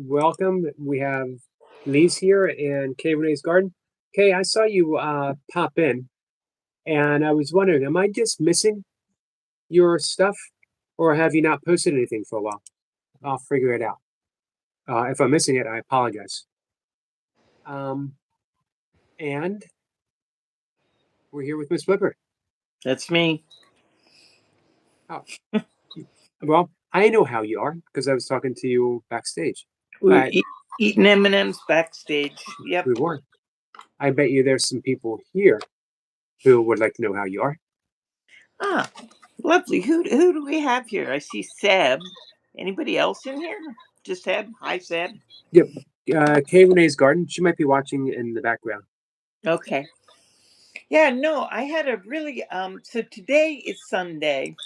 welcome. We have Lee's here and Kay Renee's Garden. Kay, I saw you pop in, and I was wondering, am I just missing your stuff, or have you not posted anything for a while? I'll figure it out. If I'm missing it, I apologize. And we're here with MsBlipper. That's me. Oh, well, I know how you are because I was talking to you backstage. We were But eating M&Ms backstage. Yep. we weren't. I bet you there's some people here who would like to know how you are. Ah, lovely. Who do we have here? I see Seb. Anybody else in here? Just Seb. Hi, Seb. Yep. Kay Renee's Garden. She might be watching in the background. Okay. Yeah, no, I had a really so today is Sunday,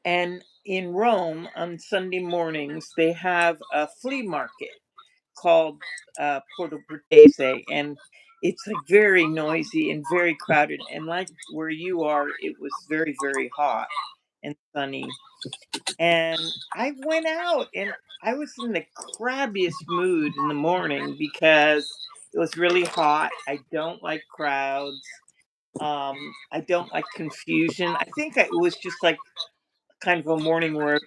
and in Rome on Sunday mornings they have a flea market called Porto Portese, and it's like very noisy and very crowded, and like where you are, it was very, very hot and sunny. And I went out and I was in the crabbiest mood in the morning because it was really hot. I don't like crowds. I don't like confusion. I think it was just like kind of a morning where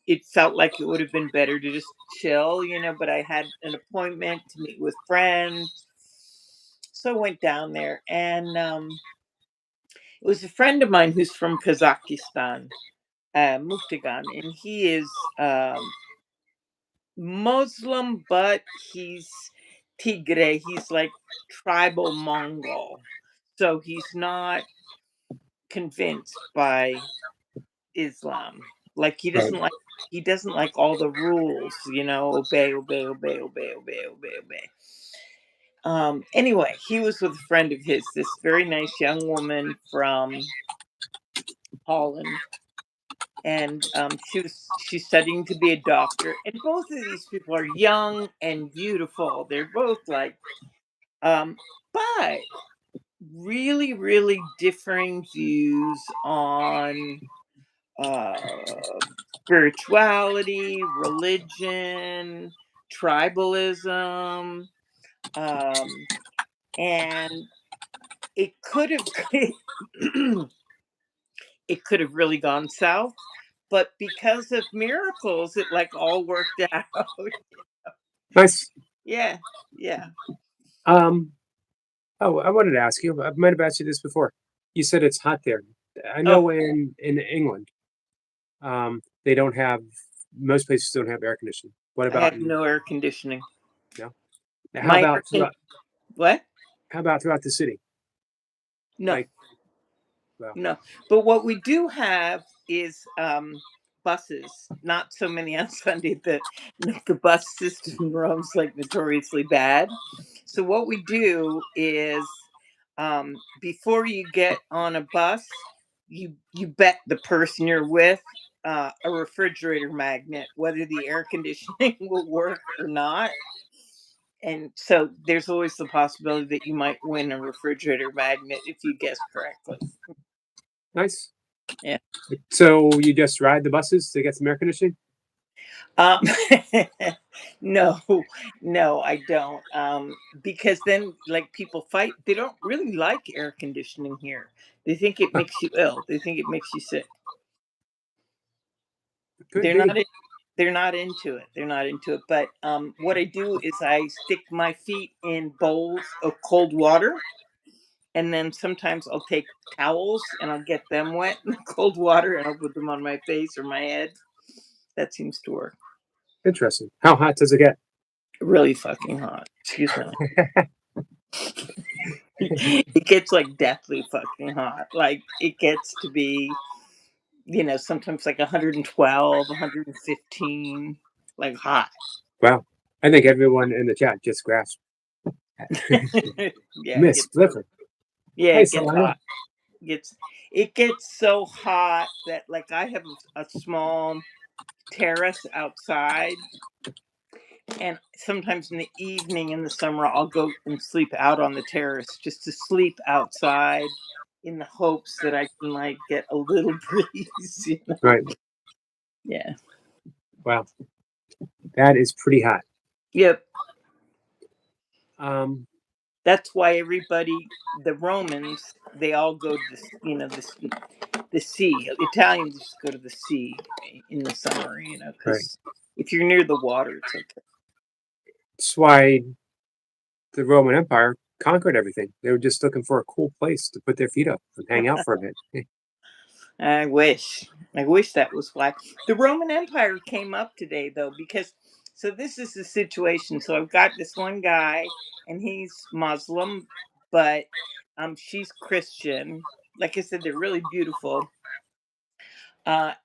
it felt like it would have been better to just chill, but I had an appointment to meet with friends. So I went down there, and it was a friend of mine who's from Kazakhstan, Muktagan, and he is Muslim, but he's Tigray. He's like tribal Mongol. So he's not convinced by Islam. Like he doesn't like all the rules, obey, obey, obey, obey, obey, obey, obey. Anyway, he was with a friend of his, this very nice young woman from Holland, and she's studying to be a doctor. And both of these people are young and beautiful. They're both like, but really, really differing views on spirituality, religion, tribalism, and it could have it could have really gone south, but because of miracles, it like all worked out. Nice. Yeah. Oh, I wanted to ask you. I might have asked you this before. You said it's hot there. I know in England, they don't have. Most places don't have air conditioning. What about? I have no air conditioning. No. How about what? How about throughout the city? No. No. But what we do have is buses. Not so many on Sunday. The bus system in Rome's like notoriously bad. So what we do is before you get on a bus, you bet the person you're with a refrigerator magnet, whether the air conditioning will work or not. And so there's always the possibility that you might win a refrigerator magnet if you guess correctly. Nice. Yeah. So you just ride the buses to get some air conditioning? No, I don't. Because then, like, people fight. They don't really like air conditioning here. They think it makes you ill. They think it makes you sick. They're not into it. They're not into it. But what I do is I stick my feet in bowls of cold water. And then sometimes I'll take towels and I'll get them wet in the cold water and I'll put them on my face or my head. That seems to work. Interesting. How hot does it get? Really fucking hot. Excuse me. It gets like deathly fucking hot. Like it gets to be, sometimes like 112, 115, like hot. Wow. I think everyone in the chat just grasped. Yeah, MsBlipper. Yeah, it gets hot. It gets so hot that like I have a small terrace outside, and sometimes in the evening in the summer I'll go and sleep out on the terrace just to sleep outside in the hopes that I can like get a little breeze. Right. Yeah. Wow. That is pretty hot. Yep. Um, That's why everybody, the Romans, they all go to the sea. Italians just go to the sea in the summer, right. because if you're near the water, it's okay. That's why the Roman Empire conquered everything. They were just looking for a cool place to put their feet up and hang out for a bit. I wish. I wish that was why. The Roman Empire came up today, though, because so this is the situation. So I've got this one guy, and he's Muslim, but she's Christian. Like I said, they're really beautiful.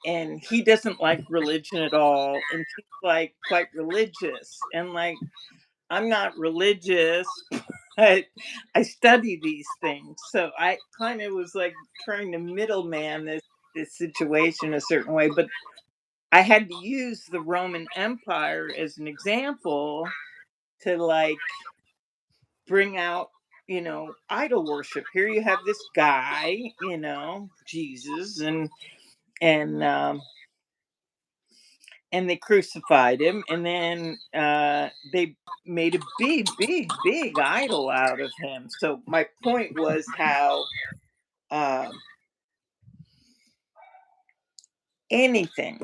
And he doesn't like religion at all, and she's like quite religious. And like, I'm not religious, but I study these things. So I kind of was like trying to middleman this situation a certain way, but I had to use the Roman Empire as an example to like bring out, idol worship. Here you have this guy, Jesus, and and they crucified him, and then they made a big idol out of him. So my point was how uh, anything,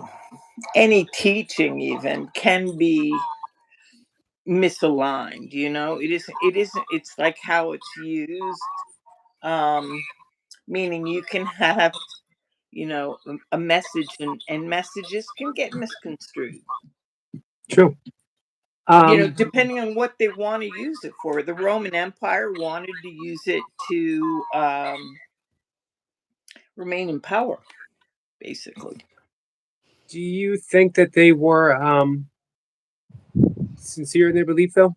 any teaching even can be misaligned. It isn't. It's like how it's used, um meaning you can have, a message, and messages can get misconstrued, True. Um, depending on what they want to use it for. The Roman Empire wanted to use it to remain in power, basically. do you think that they were sincere in their belief, though?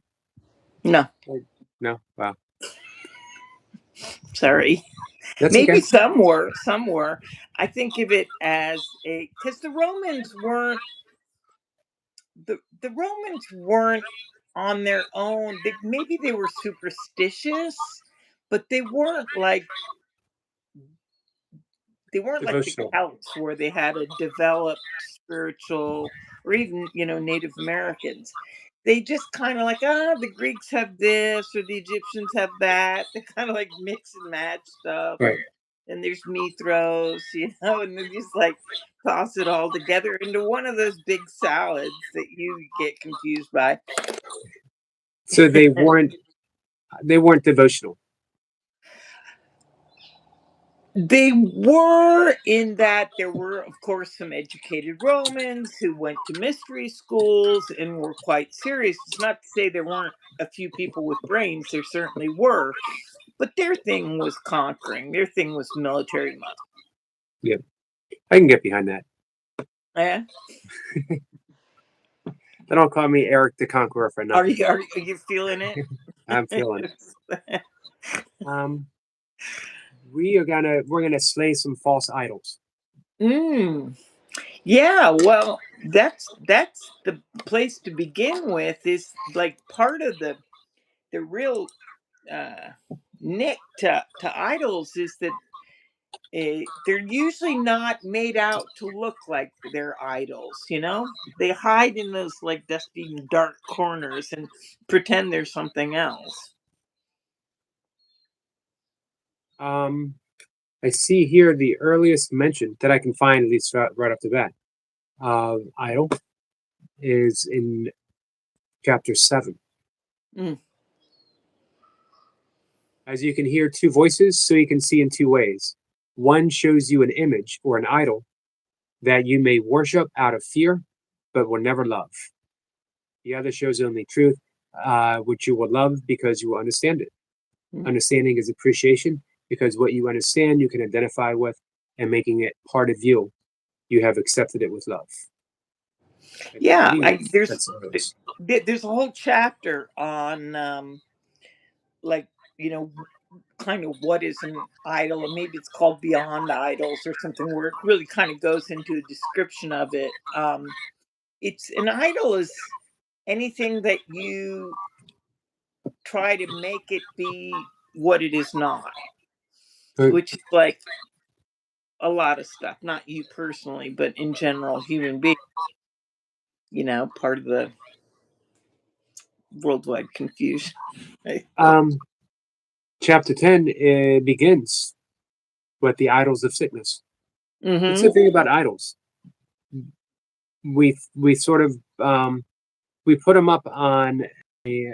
No, Like, no. Wow. sorry. That's Maybe okay. some were. I think of it as because the Romans weren't on their own. Maybe they were superstitious, but they weren't like the Devotional. Celts where they had a developed spiritual, or even Native Americans. They just kind of like, the Greeks have this or the Egyptians have that. They kind of like mix and match stuff, Right. and there's Mithros, and they just like toss it all together into one of those big salads that you get confused by. So they weren't. They weren't devotional. They were, in that there were, of course, some educated Romans who went to mystery schools and were quite serious. It's not to say there weren't a few people with brains, there certainly were, but their thing was conquering, their thing was military muscle. Yep. I can get behind that. Yeah. They don't call me Eric the Conqueror for Are nothing. you are you feeling it? I'm feeling it. Um, we're gonna slay some false idols. mm. Yeah, well, that's the place to begin with. Is like part of the real uh nick to idols is that they're usually not made out to look like they're idols. They hide in those like dusty dark corners and pretend there's something else. Um, I see here the earliest mention that I can find, at least right off the bat, of idol is in chapter 7. Mm. As you can hear two voices, so you can see in two ways. One shows you an image or an idol that you may worship out of fear, but will never love. The other shows only truth, which you will love because you will understand it. Mm. Understanding is appreciation, because what you understand, you can identify with, and making it part of you, you have accepted it with love. I Yeah, believe I there's that's others. there's a whole chapter on like you know kind of what is an idol, or maybe it's called Beyond Idols or something, where it really kind of goes into a description of it. It's an idol is anything that you try to make it be what it is not, But which is like a lot of stuff, not you personally, but in general, human beings. part of the worldwide confusion. Right? Chapter 10 begins with the idols of sickness. It's the Mm-hmm. thing about idols. We sort of we put them up on a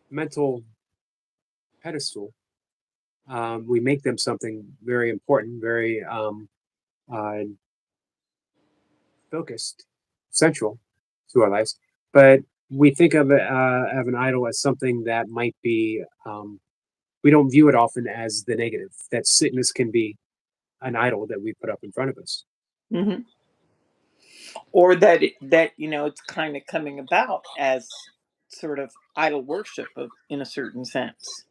mental pedestal. We make them something very important, very uh, focused, central to our lives. But we think of an idol as something that might be. We don't view it often as the negative. That sickness can be an idol that we put up in front of us. Mm-hmm. Or that it's kind of coming about as sort of idol worship in a certain sense.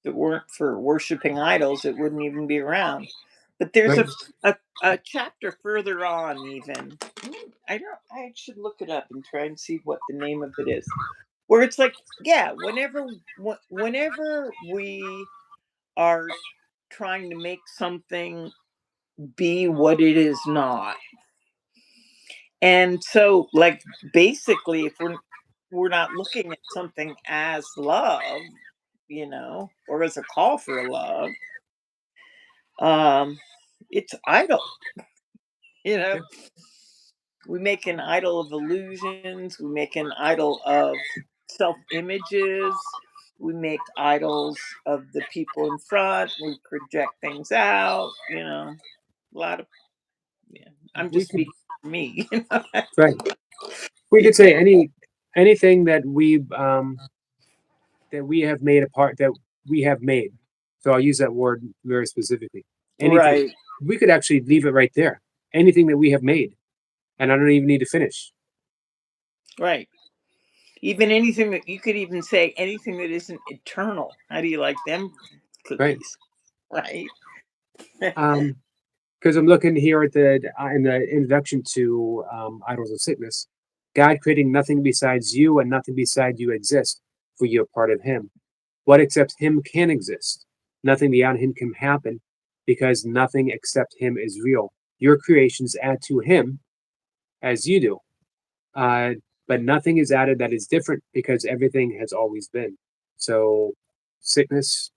If it weren't for worshiping idols, it wouldn't even be around. But there's Right? a chapter further on, even. I don't. I should look it up and try and see what the name of it is. Where it's like, yeah, whenever we are trying to make something be what it is not, and so like basically, if we're not looking at something as love, or as a call for love, um it's idol. you know Yeah. we make an idol of illusions, we make an idol of self images, we make idols of the people in front, we project things out, a lot of, yeah, I'm We just could speaking for me. right. We could People. say anything that we have made a part that we have made. So I'll use that word very specifically. Anything Right, we could actually leave it right there. Anything that we have made, and I don't even need to finish. right. Even anything that you could even say anything that isn't eternal. How do you like them Right. cookies? Right. Because I'm looking here at the in the introduction to Idols of Sickness. God creating nothing besides you, and nothing beside you exist, for you are part of Him. What except Him can exist? Nothing beyond Him can happen, because nothing except Him is real. Your creations add to Him as you do, uh, but nothing is added that is different because everything has always been. So, sickness,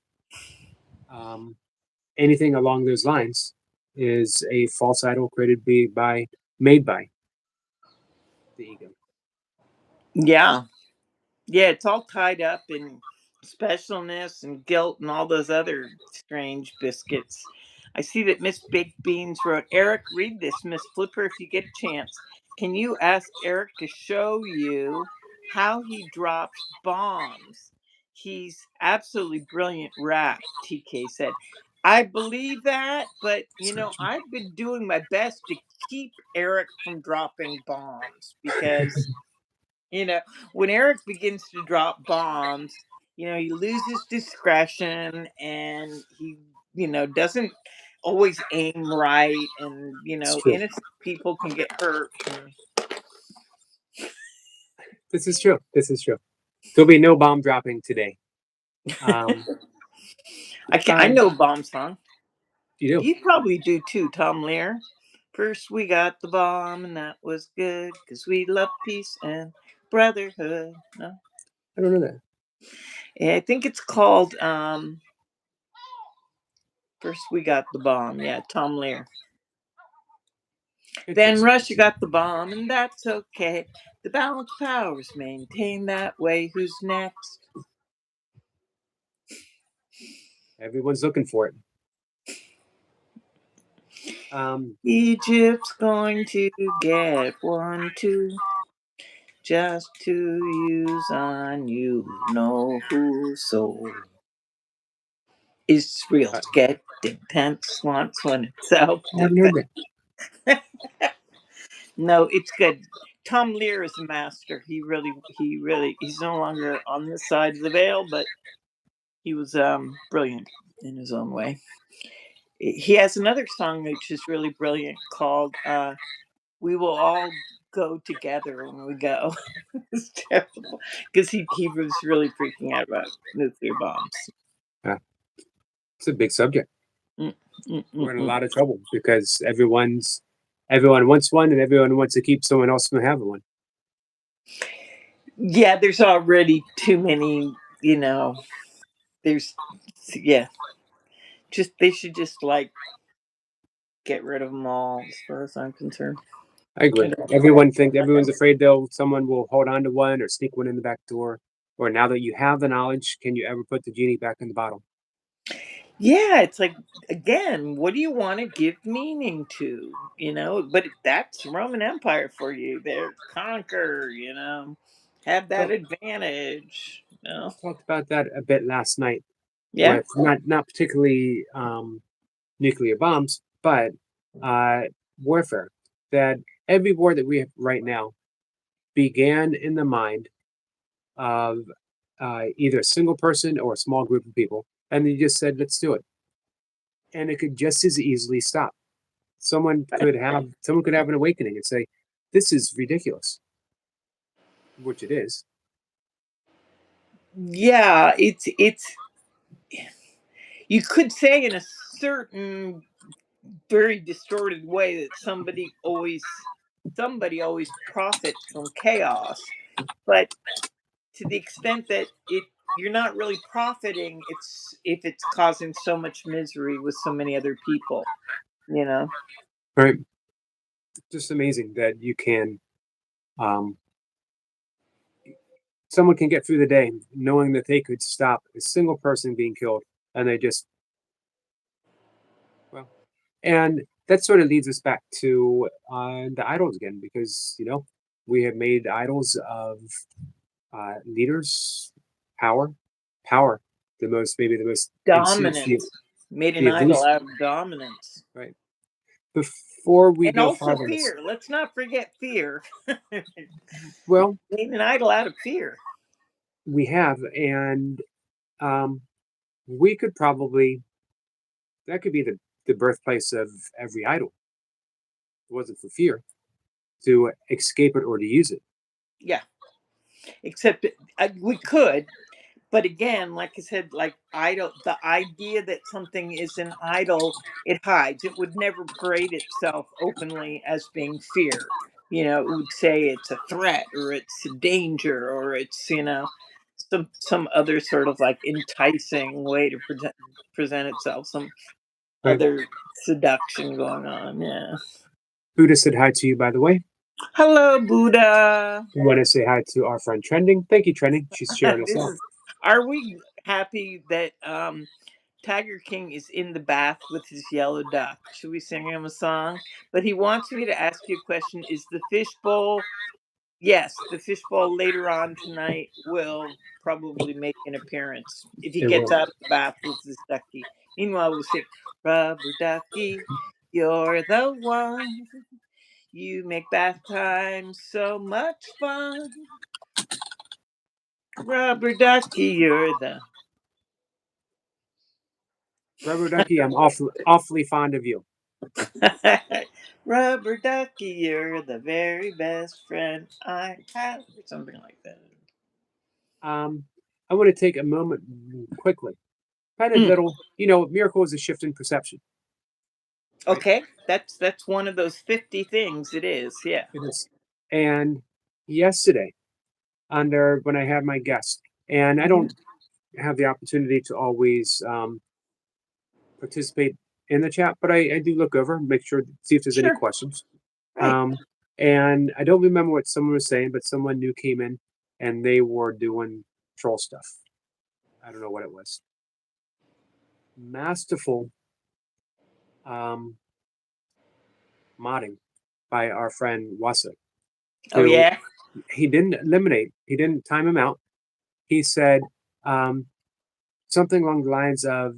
um, anything along those lines, is a false idol created made by the ego. Yeah. Yeah, it's all tied up in specialness and guilt and all those other strange biscuits. I see that Miss Baked Beans wrote, Eric, read this, Miss Flipper, if you get a chance. Can you ask Eric to show you how he drops bombs? He's absolutely brilliant rap, TK said. I believe that, but I've been doing my best to keep Eric from dropping bombs because you know, when Eric begins to drop bombs, he loses discretion and he, doesn't always aim right. And, It's true. innocent people can get hurt. And This is true. This is true. There'll be no bomb dropping today. Um, I uh, know a bomb song. you do. You probably do too, Tom Lear. First, we got the bomb, and that was good because we love peace and brotherhood. No? I don't know that. Yeah, I think it's called First, we got the bomb. Yeah, Tom Lear. Then Interesting. Russia got the bomb, and that's okay. The balance of powers maintain that way. Who's next? Everyone's looking for it. Um, Egypt's going to get one too, just to use on you. Know whose soul. I Israel's getting tense once when it's self haven't heard defense. that. No, it's good. Tom Lear is a master. He's no longer on this side of the veil, but he was brilliant in his own way. He has another song which is really brilliant called "We Will All Go Together When We Go." It's terrible because he was really freaking out about nuclear bombs. Uh, it's a big subject. Mm, mm, mm, We're in a mm. lot of trouble because everyone's everyone wants one, and everyone wants to keep someone else from having one. Yeah, there's already too many, there's yeah, just they should just like get rid of them all as far as I'm concerned. I agree. Everyone's afraid someone will hold on to one or sneak one in the back door. Or now that you have the knowledge, can you ever put the genie back in the bottle? Yeah, it's like, again, what do you want to give meaning to? But that's Roman Empire for you. They're conquer, have that Well, advantage. talked about that a bit last night Yeah. with not particularly nuclear bombs, but uh, warfare. That every war that we have right now began in the mind of either a single person or a small group of people, and they just said, "Let's do it," and it could just as easily stop. Someone could have an awakening and say, "This is ridiculous," which it is. Yeah, it's you could say in a certain very distorted way that somebody always profits from chaos, but to the extent that you're not really profiting if it's causing so much misery with so many other people, you know Right? Just amazing that you can. Um, Someone can get through the day knowing that they could stop a single person being killed, and they just well, and that sort of leads us back to the idols again, because we have made idols of leaders, power, power, maybe the most dominance, made an the idol elusive, out of dominance, right? Before we and go also farther, fear. Let's not forget fear. well, Made an idol out of fear. we have, and um, we could probably that could be the birthplace of every idol. If it wasn't for fear to escape it or to use it. Yeah, except we could. But again, like I said, like idol, the idea that something is an idol, it hides. It would never parade itself openly as being fear. It would say it's a threat or it's a danger or it's some other sort of like enticing way to present itself. Some Right? other seduction going on. Yeah. Buddha said hi to you, by the way. Hello, Buddha. We want to say hi to our friend Trending. Thank you, Trending. She's sharing us This off. is. Are we happy that Tiger King is in the bath with his yellow duck? Should we sing him a song? But he wants me to ask you a question. Is the fishbowl? Yes, the fishbowl later on tonight will probably make an appearance if he It will. gets out of the bath with his ducky. Meanwhile, we'll sing Rubber Ducky, you're the one. You make bath time so much fun. Rubber Ducky, you're the Rubber Ducky, I'm awfully fond of you. Rubber ducky, you're the very best friend I have, or something like that. Um, I want to take a moment quickly. Kind of Mm, little, miracle is a shift in perception, right? okay, that's one of those 50 things. It is, yeah. It is. And yesterday, when I had my guest, and I Hmm. don't have the opportunity to always participate in the chat, but I do look over, make sure, see if there's any Sure, questions. right. Um, and I don't remember what someone was saying, but someone new came in and they were doing troll stuff. I don't know what it was. Masterful um, modding by our friend Wasa, Oh who yeah. he didn't eliminate, he didn't time him out. He said um, something along the lines of,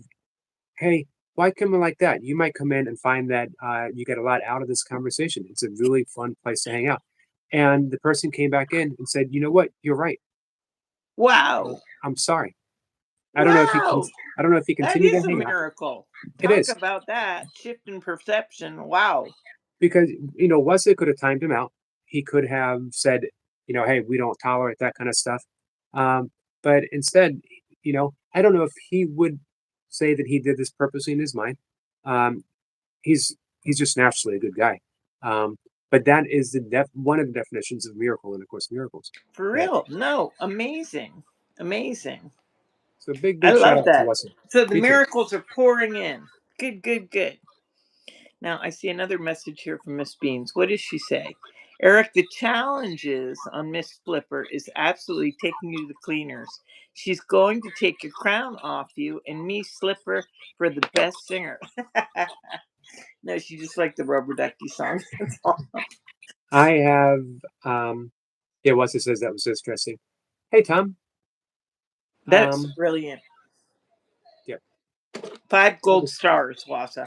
"Hey, why come in like that? You might come in and find that you get a lot out of this conversation. It's a really fun place to hang out." And the person came back in and said, "You know what? You're right. Wow. I'm sorry. I don't know if he Wow. I don't know if he That continued to is a hang out. miracle. It Talk is about that shift in perception. Wow. because Wesley could have timed him out. He could have said, hey, we don't tolerate that kind of stuff. Um, but instead, I don't know if he would say that he did this purposely in his mind. Um, he's just naturally a good guy. But that is one of the definitions of miracle in A Course in Miracles. For That real. No, amazing. Amazing. so big I big shout love out to that. Wesson. So the Me too. miracles are pouring in. Good, good, good. Now I see another message here from Miss Beans. What does she say? Eric, the challenges on MsBlipper is absolutely taking you to the cleaners. She's going to take your crown off you and me slipper for the best singer. No, she just liked the rubber ducky song. That's all. I have yeah, Wesson says that was so stressing. Hey Tom. That's Um brilliant. yeah, 5 I gold just stars, Wassa.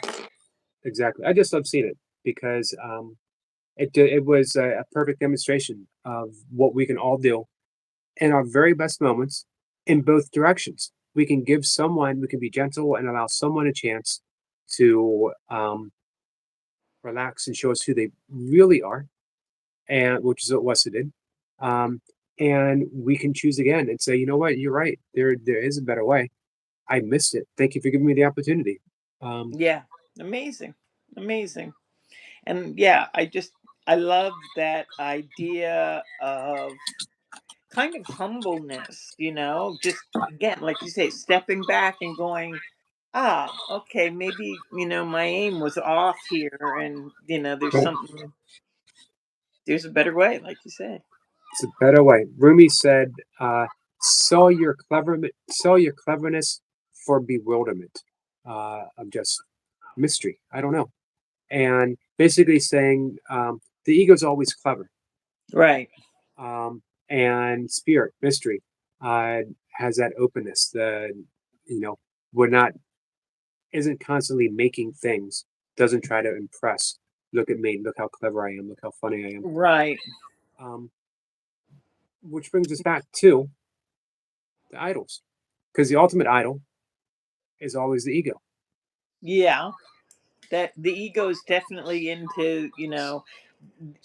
exactly. I just love seeing it because it was a perfect demonstration of what we can all do in our very best moments in both directions. We can give someone, we can be gentle and allow someone a chance to relax and show us who they really are, and which is what Wessa did. Um, and we can choose again and say, you know what, you're right. There is a better way. I missed it. Thank you for giving me the opportunity. Um, Yeah, amazing. Amazing. And yeah, I love that idea of kind of humbleness, just again, like you say, stepping back and going, okay, maybe, my aim was off here and, but there's a better way, like you say. it's a better way. Rumi said, sell your cleverness for bewilderment of just mystery. I don't know. And basically saying the ego's always clever, Right. and spirit, mystery, uh, has that openness. You know, we're not isn't constantly making things, doesn't try to impress. Look at me, look how clever I am, look how funny I am. Right. Um, which brings us back to the idols, because the ultimate idol is always the ego. Yeah. That the ego is definitely into,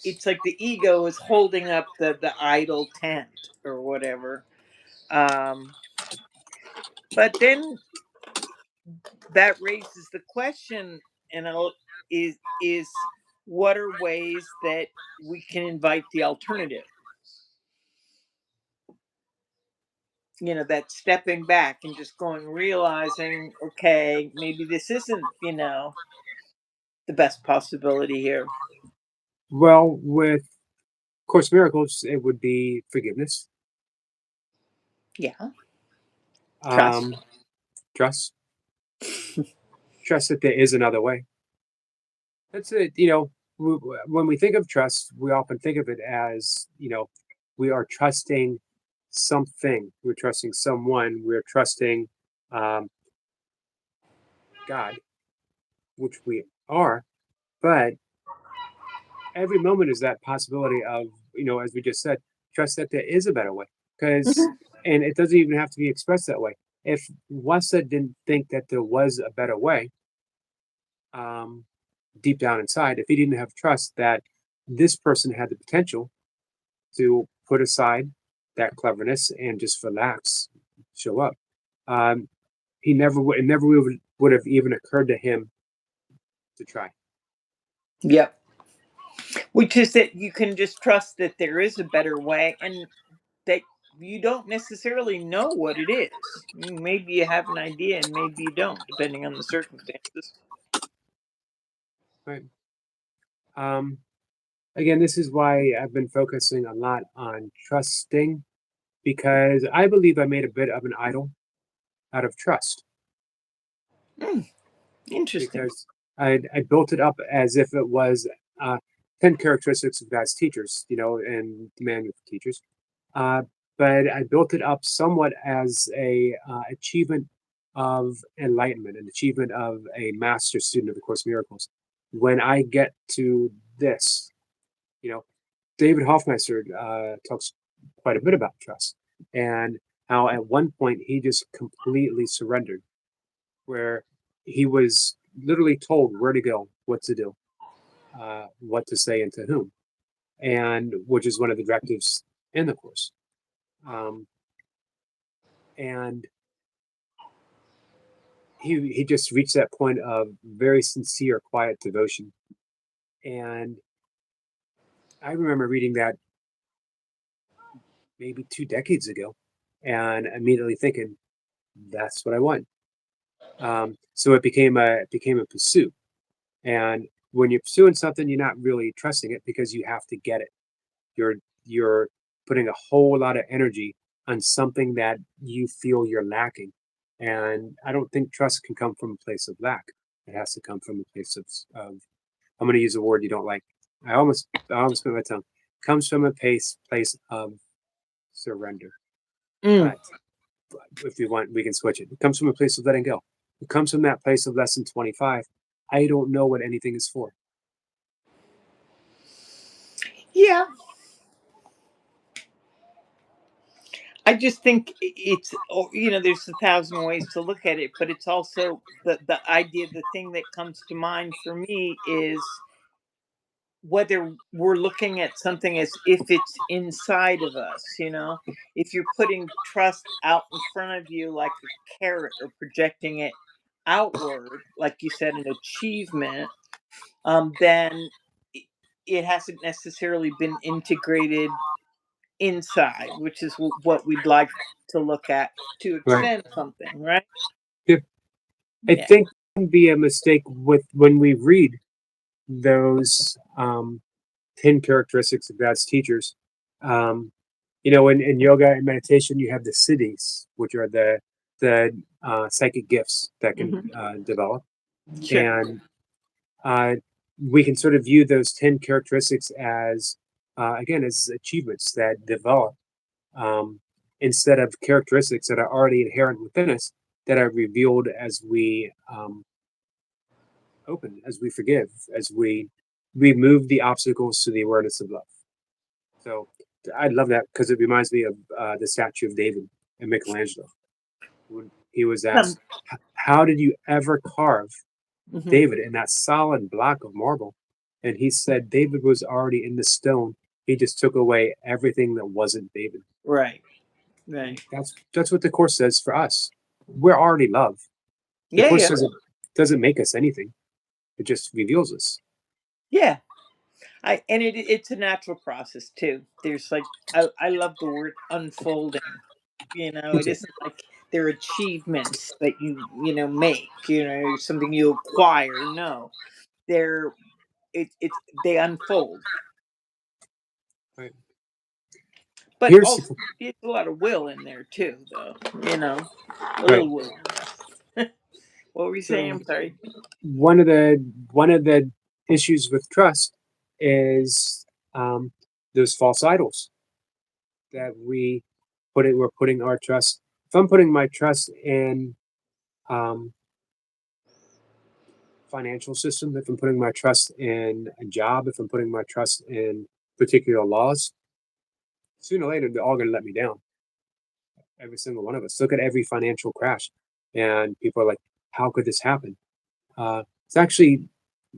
it's like the ego is holding up the idol tent or whatever. Um, but then that raises the question, and is what are ways that we can invite the alternative, that stepping back and just going, realizing, okay, maybe this isn't, the best possibility here. Well, with Course in Miracles, it would be forgiveness, Yeah. um, Trust. trust, trust that there is another way. That's it. When we think of trust, we often think of it as, we are trusting something, we're trusting someone, we're trusting um, God, which we are. But every moment is that possibility of, as we just said, trust that there is a better way. Because, Mhm. and it doesn't even have to be expressed that way. If Wasa didn't think that there was a better way, um, deep down inside, if he didn't have trust that this person had the potential to put aside that cleverness and just relax, show up, um, it never would have even occurred to him to try. Yep. Which is that you can just trust that there is a better way, and that you don't necessarily know what it is. Maybe you have an idea and maybe you don't, depending on the circumstances. Right. Um, Again, this is why I've been focusing a lot on trusting, because I believe I made a bit of an idol out of trust, Hmm, interesting. because I built it up as if it was uh, 10 characteristics of God's teachers, and the manual for teachers. Uh, but I built it up somewhat as a achievement of enlightenment, an achievement of a master student of the Course in Miracles. When I get to this, you know, David Hoffmeister talks quite a bit about trust, and how at one point he just completely surrendered, where he was literally told where to go, what to do, what to say, and to whom, and which is one of the directives in the course. Um, and he just reached that point of very sincere, quiet devotion, and I remember reading that maybe 2 decades ago, and immediately thinking that's what I want. So it became a pursuit. And when you're pursuing something, you're not really trusting it because you have to get it. You're putting a whole lot of energy on something that you feel you're lacking. And I don't think trust can come from a place of lack. It has to come from a place of I'm going to use a word you don't like. I almost spit my tongue. Comes from a place of surrender. Mm. But if you want, we can switch it. It comes from a place of letting go. It comes from that place of lesson 25. I don't know what anything is for. Yeah, I just think it's, there's a thousand ways to look at it, but it's also the idea, the thing that comes to mind for me is whether we're looking at something as if it's inside of us, if you're putting trust out in front of you like a carrot or projecting it outward, like you said, an achievement, then it it hasn't necessarily been integrated inside, which is what we'd like to look at to Right. extend something, right? Yeah. I Yeah. think it can be a mistake with when we read those 10 characteristics of God's teachers. Um, in yoga and meditation, you have the siddhis, which are the psychic gifts that can Hmm. develop, Sure. and uh, we can sort of view those 10 characteristics as again as achievements that develop um, instead of characteristics that are already inherent within us that are revealed as we open, as we forgive, as we remove the obstacles to the awareness of love. So I love that because it reminds me of the statue of David and Michelangelo. When he was Um, asked, "How did you ever carve mhm. David in that solid block of marble?" And he said, "David was already in the stone. He just took away everything that wasn't David." Right. And Right. that's what the course says for us. We're already love. The Yeah. course Yeah. doesn't make us anything. It just reveals us. Yeah. And it's a natural process too. There's like, I love the word unfolding. Me It too. isn't like they're achievements that make, something you acquire. No, they're they unfold. Right. But Here's also, it's a lot of will in there too, though. A right. little willingness. What were you saying? So I'm sorry. one of the issues with trust is um, those false idols that we're putting our trust. If I'm putting my trust in um, financial system, if I'm putting my trust in a job, if I'm putting my trust in particular laws, sooner or later they're all going to let me down. Every single one of us. Look at every financial crash, and people are like, "How could this happen?"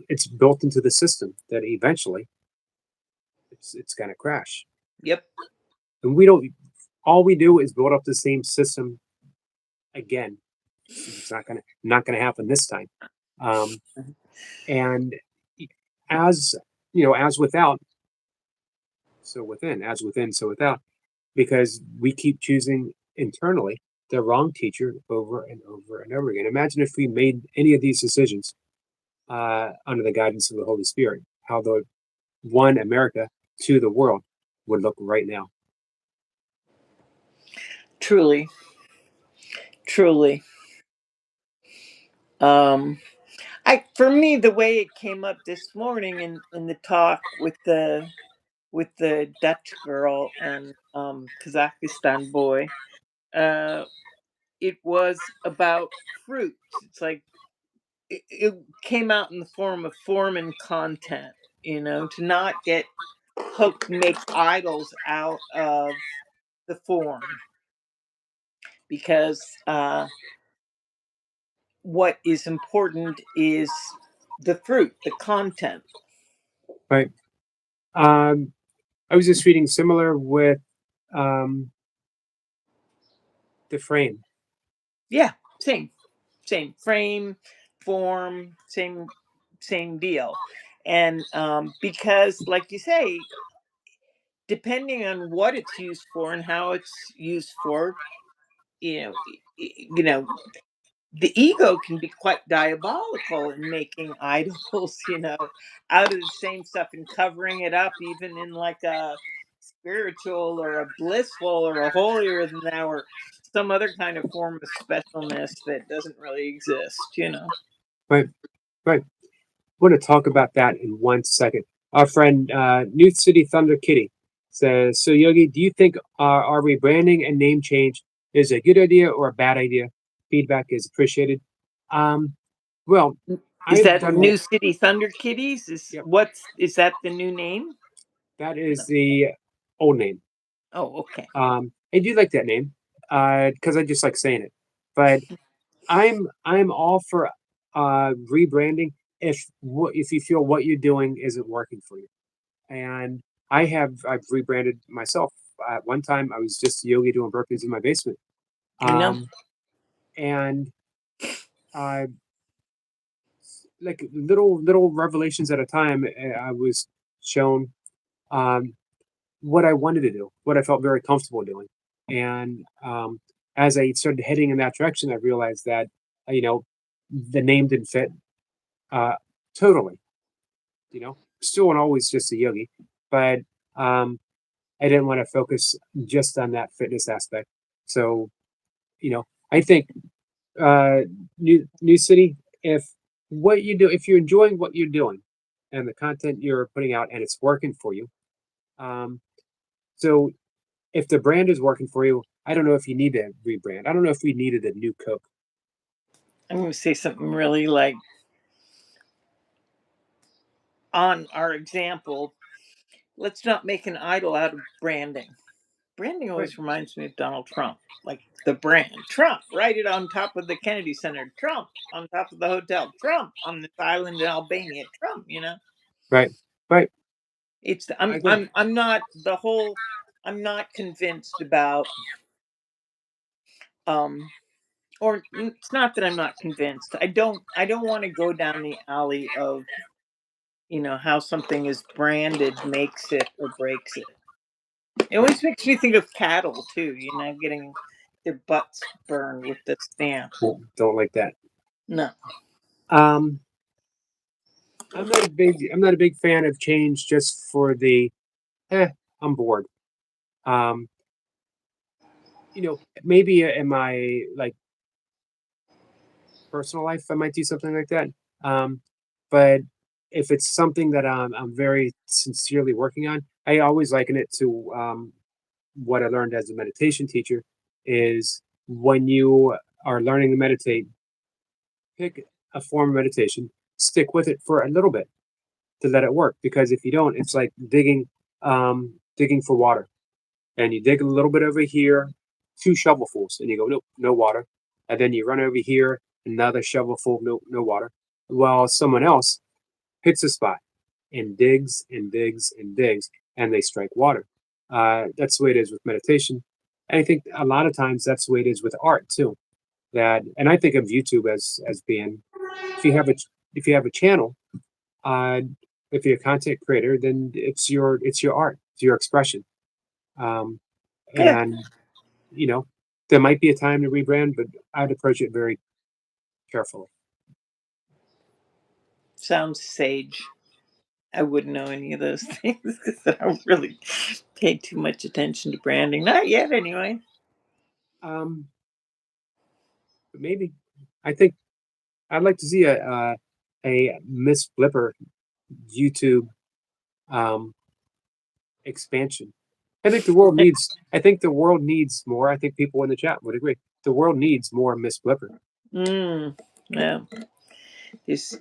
It's built into the system that eventually it's going to crash, Yep. and we don't. All we do is build up the same system again. It's not gonna happen this time. Um, and as as without, so within, as within, so without, because we keep choosing internally the wrong teacher over and over and over again. Imagine if we made any of these decisions under the guidance of the Holy Spirit, how the one America to the world would look right now. Truly, truly. Um, for me, the way it came up this morning in the talk with the Dutch girl and Kazakhstan boy, uh, it was about fruits. It's like it came out in the form of form and content. To not get hooked, make idols out of the form, because what is important is the fruit, the content. Right. Um, I was just reading similar with um, the frame. Yeah, same frame, form, same deal. And because, like you say, depending on what it's used for and how it's used for, you know, the ego can be quite diabolical in making idols, out of the same stuff and covering it up, even in like a spiritual or a blissful or a holier than thou or some other kind of form of specialness that doesn't really exist. Right, right. Want to talk about that in 1 second. Our friend New City Thunder Kitty says, "So Yogi, do you think our rebranding and name change is a good idea or a bad idea? Feedback is appreciated." Um, well, Is I've that done. New City Thunder Kitties? Yep, Is that the new name? that No. is the old name. Oh, okay. I do like that name because I just like saying it. But I'm all for rebranding if you feel what you're doing isn't working for you. And I've rebranded myself. At one time, I was just yogi doing burpees in my basement, I know. um, and uh, like little revelations at a time. I was shown um, what I wanted to do, what I felt very comfortable doing, and as I started heading in that direction, I realized that you know the name didn't fit uh, totally. Still and always just a yogi, but um, I didn't want to focus just on that fitness aspect. So, I think uh, New City, if you're enjoying what you're doing and the content you're putting out and it's working for you, um, so if the brand is working for you, I don't know if you need to rebrand. I don't know if we needed a new Coke. I'm going to say something really like on our example. Let's not make an idol out of branding. Branding Right, always reminds me of Donald Trump, like the brand Trump, write it on top of the Kennedy Center, Trump on top of the hotel, Trump on this island in Albania, Trump. right, right. It's I agree. I'm not the whole. I'm not convinced about um it's not that I'm not convinced. I don't want to go down the alley of how something is branded makes it or breaks it. It Right. always makes me think of cattle too, getting their butts burned with the stamp. Don't like that. No. Um, I'm not a big fan of change just for the I'm bored. Um, maybe in my like personal life, I might do something like that. Um, but if it's something that I'm very sincerely working on, I always liken it to what I learned as a meditation teacher is when you are learning to meditate, pick a form of meditation, stick with it for a little bit to let it work. Because if you don't, it's like digging for water and you dig a little bit over here, two shovelfuls, and you go, nope, no water. And then you run over here, another shovelful, no water. While someone else hits a spot and digs and digs and digs, and they strike water. That's the way it is with meditation. And I think a lot of times that's the way it is with art too. And I think of YouTube as being if you have a if you have a channel, uh, if you're a content creator, then it's your art, it's your expression. Um, Yeah. and you know, there might be a time to rebrand, but I'd approach it very carefully. Sounds sage. I wouldn't know any of those things because I don't really pay too much attention to branding. Not yet, anyway. Um, but maybe I think I'd like to see a MsBlipper YouTube um, expansion. I think the world needs more. I think people in the chat would agree. The world needs more MsBlipper. Yeah. There's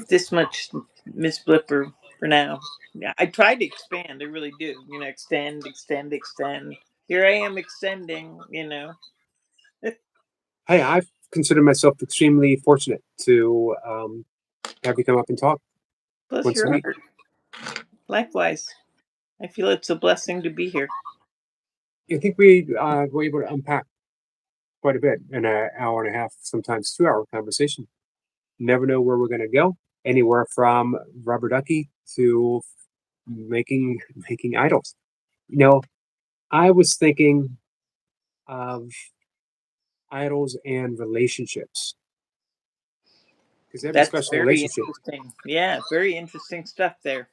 this much Miss Blipper for now. Yeah, I try to expand. I really do. Extend, extend, extend. Here I am extending. Hey, I've considered myself extremely fortunate to have you come up and talk Bless once a your week. heart. Likewise. I feel it's a blessing to be here. I think we were able to unpack quite a bit in an hour and a half, sometimes 2 hour conversation. Never know where we're going to go. Anywhere from rubber ducky to making idols. You know, I was thinking of idols and relationships because every That's special very relationship, interesting. Yeah, very interesting stuff there.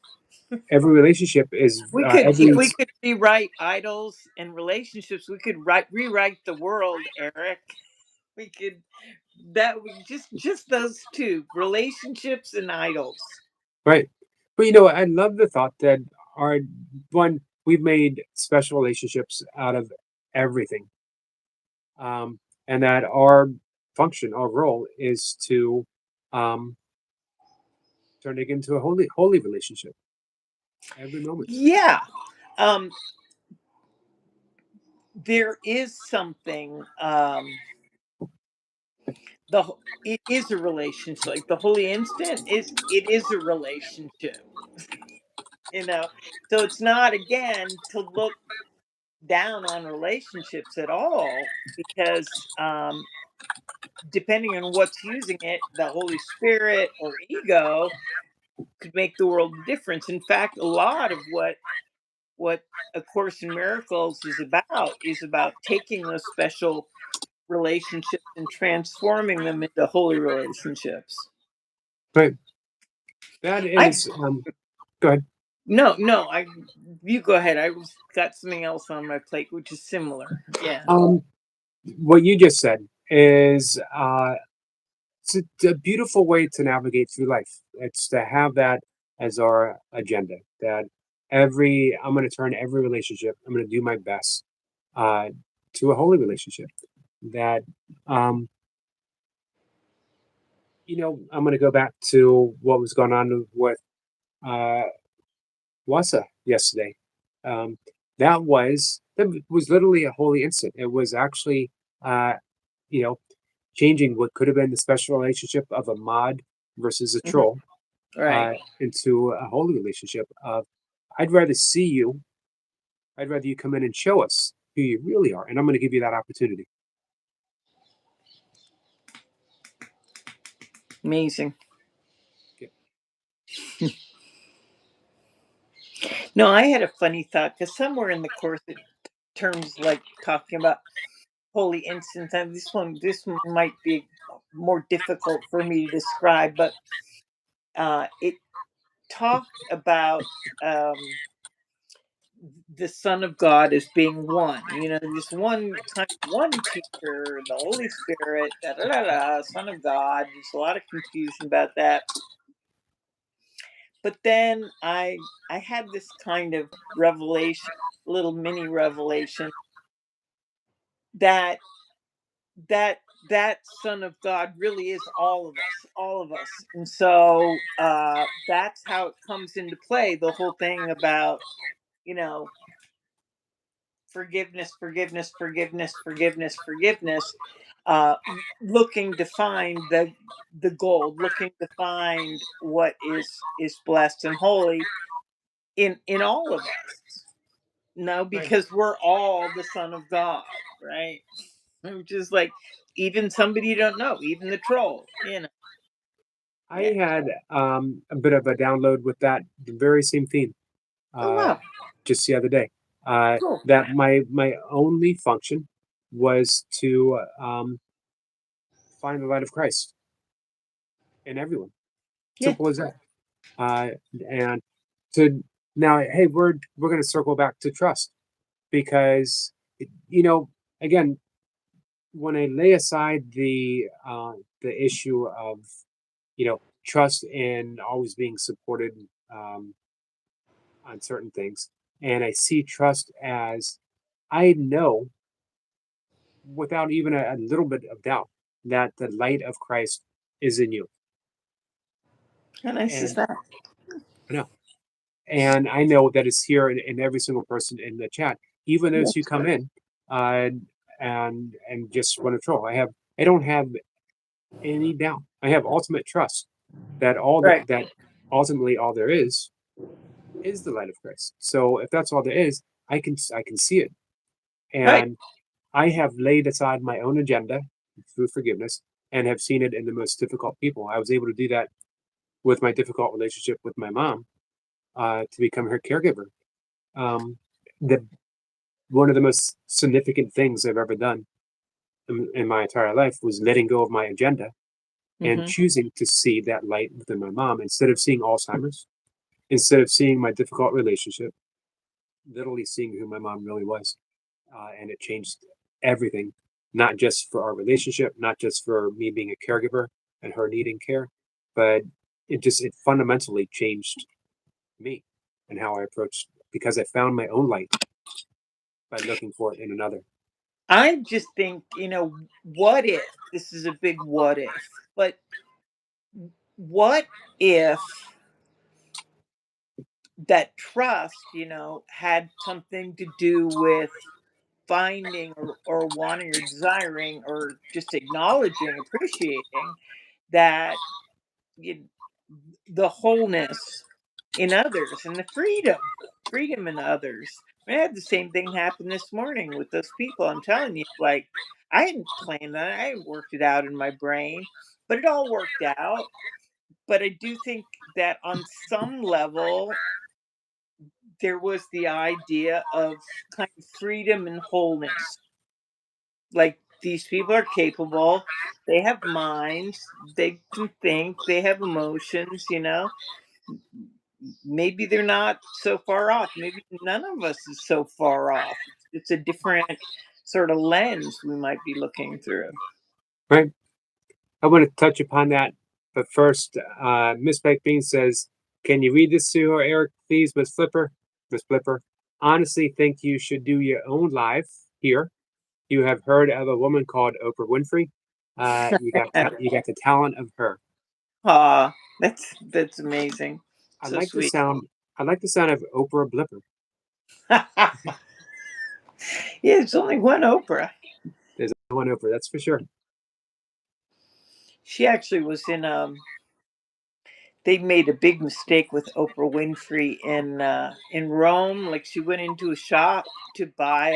every relationship is We could, yeah, every we could rewrite idols and relationships. We could rewrite the world, Eric. We could just those two relationships and idols. right. But you know, I love the thought that our one we've made special relationships out of everything, and that our function, our role, is to um, turn it into a holy relationship every moment. Yeah. Um, there is something. It is a relationship. Like the holy instant is, it is a relationship. You know, so it's not again to look down on relationships at all because depending on what's using it, the Holy Spirit or ego could make the world a difference. In fact, a lot of what A Course in Miracles is about taking those special relationships and transforming them into holy relationships. Right. That I is. Go ahead. No, no, I you go ahead. I was got something else on my plate which is similar. Yeah. Um, what you just said is it's a beautiful way to navigate through life. It's to have that as our agenda. That I'm going to turn every relationship. I'm going to do my best uh, to a holy relationship. That um, I'm going to go back to what was going on with uh, Wasa yesterday. Um, that was literally a holy instant. It was actually uh, you know changing what could have been the special relationship of a mod versus a Mhm. troll Right. into a holy relationship of I'd rather see you, I'd rather you come in and show us who you really are, and I'm going to give you that opportunity. Amazing. Yeah. No, I had a funny thought because somewhere in the course it terms like talking about holy instance, and this one might be more difficult for me to describe, but it talked about um, the Son of God as being one. You know, this one kind of one teacher, the Holy Spirit, da da da da, Son of God. There's a lot of confusion about that. But then I had this kind of revelation, little mini revelation that that Son of God really is all of us. And so that's how it comes into play. The whole thing about, you know, forgiveness, forgiveness, forgiveness, forgiveness, forgiveness, uh, looking to find the gold, looking to find what is blessed and holy in all of us. No, Right. because we're all the Son of God, right? Which is like even somebody you don't know, even the troll, you know. I Yeah. had a bit of a download with that very same theme Oh uh, wow. just the other day. Cool. That my only function was to find the light of Christ in everyone. Yeah. Simple as that. Uh, and to now, hey, we're going to circle back to trust because you know again when I lay aside the issue of trust and always being supported um, on certain things, and I see trust as I know without even a little bit of doubt that the light of Christ is in you, How nice is and that? I know, and I know that it's here in every single person in the chat, even Yeah. those who come in uh, and just want to troll. I don't have any doubt. I have ultimate trust that Right. that ultimately all there is the light of Christ. So if that's all there is, I can see it, Right. and I have laid aside my own agenda through forgiveness and have seen it in the most difficult people. I was able to do that with my difficult relationship with my mom to become her caregiver. Um, one of the most significant things I've ever done in my entire life was letting go of my agenda and Mm-hmm. choosing to see that light within my mom instead of seeing Alzheimer's, instead of seeing my difficult relationship, literally seeing who my mom really was. And it changed everything, not just for our relationship, not just for me being a caregiver and her needing care, but it fundamentally changed me and how I approached because I found my own light by looking for it in another. I just think, what if this is a big what if, but what if that trust, had something to do with finding or wanting or desiring or just acknowledging, appreciating that you, the wholeness in others and the freedom in others. I had the same thing happen this morning with those people. I'm telling you, like, I hadn't planned that. I hadn't worked it out in my brain, but it all worked out. But I do think that on some level, there was the idea of kind of freedom and wholeness. Like, these people are capable, they have minds, they can think, they have emotions, maybe they're not so far off. Maybe none of us is so far off. It's a different sort of lens we might be looking through. Right? I want to touch upon that, but first, Miss Baked Bean says, "Can you read this to her, Eric, please, Miss Flipper? Miss Flipper, honestly, think you should do your own live here. You have heard of a woman called Oprah Winfrey. You got the talent of her. Ah, that's amazing. I So like the sweet. sound. I like the sound of Oprah Blipper. Yeah, it's only one Oprah. There's one Oprah, that's for sure. She actually was in they made a big mistake with Oprah Winfrey in Rome. Like, she went into a shop to buy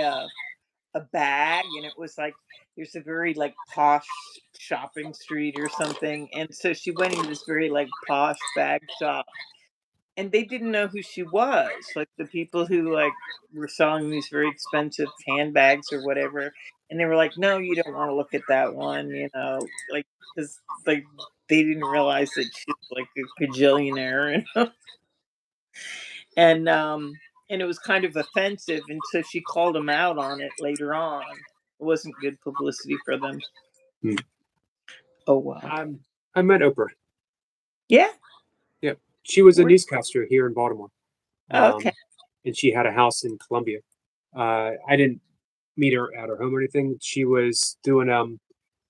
a bag, and it was like there's a very like posh shopping street or something, and so she went into this very like posh bag shop, and they didn't know who she was, like the people who like were selling these very expensive handbags or whatever, and they were like, no, you don't want to look at that one, like, because like they didn't realize that she's like a cajillionaire, and it was kind of offensive, and so she called them out on it later on. It wasn't good publicity for them. Hmm. Oh well. I met Oprah. Yeah. Yeah, she was a We're, newscaster here in Baltimore, okay. and she had a house in Columbia. I didn't meet her at her home or anything. She was doing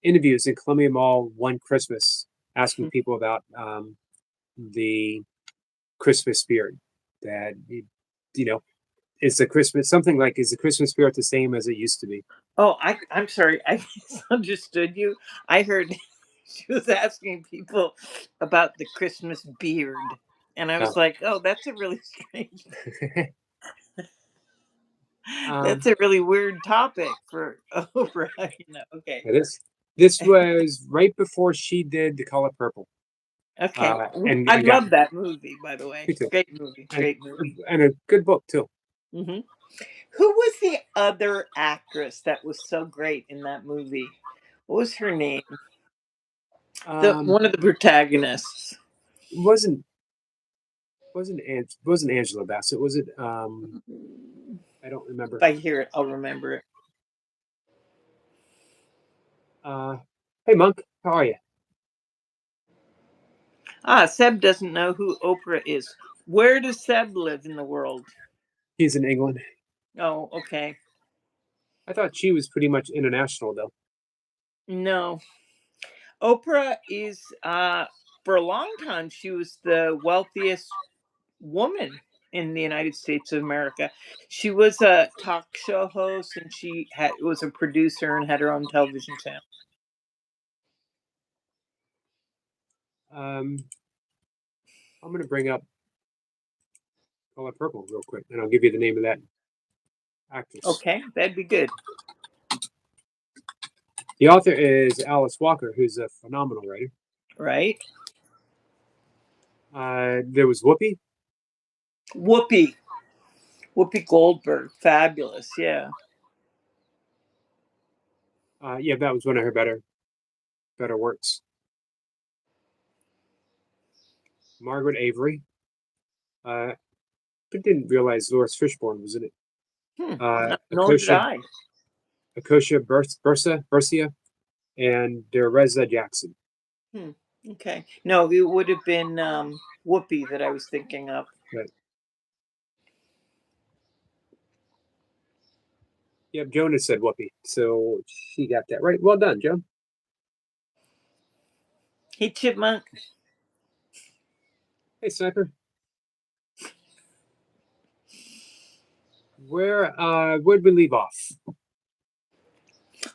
interviews in Columbia Mall one Christmas, asking people about the Christmas spirit. That you know, is the Christmas something like is the Christmas spirit the same as it used to be? Oh, I'm sorry. I misunderstood you. I heard she was asking people about the Christmas beard, and I No. was like, "Oh, that's a really strange. That's um, a really weird topic for Oprah." Okay. it is. This was right before she did The Color Purple, Okay. I and got love that movie, by the way. me too, Great movie. and, Great movie. and a good book too. Hmm. Who was the other actress that was so great in that movie? What was her name? The Um, one of the protagonists. wasn't wasn't Angela Bassett? Was it? I don't If remember. I hear it, I'll remember it. Uh, hey Monk, how are you? Ah, Seb doesn't know who Oprah is. Where does Seb live in the world? He's in England. Oh, okay. I thought she was pretty much international though. No. Oprah is for a long time she was the wealthiest woman in the United States of America. She was a talk show host, and she was a producer and had her own television channel. Um, I'm gonna bring up Color Purple real quick, and I'll give you the name of that actress. Okay, that'd be good. The author is Alice Walker, who's a phenomenal writer. Right? There was Whoopi. Whoopi. Whoopi Goldberg, fabulous. Yeah. Yeah, that was one of her better works. Margaret Avery. But didn't realize Lawrence Fishburne was in it. Nor did I. Akosia Bercia, and Dereza Jackson. Okay. No, it would have been Whoopi that I was thinking of. Right. Yep, Jonah said Whoopi, so she got that right. Well done, Joan. Hey, Chipmunk. Hey, Sniper. Where'd we leave off?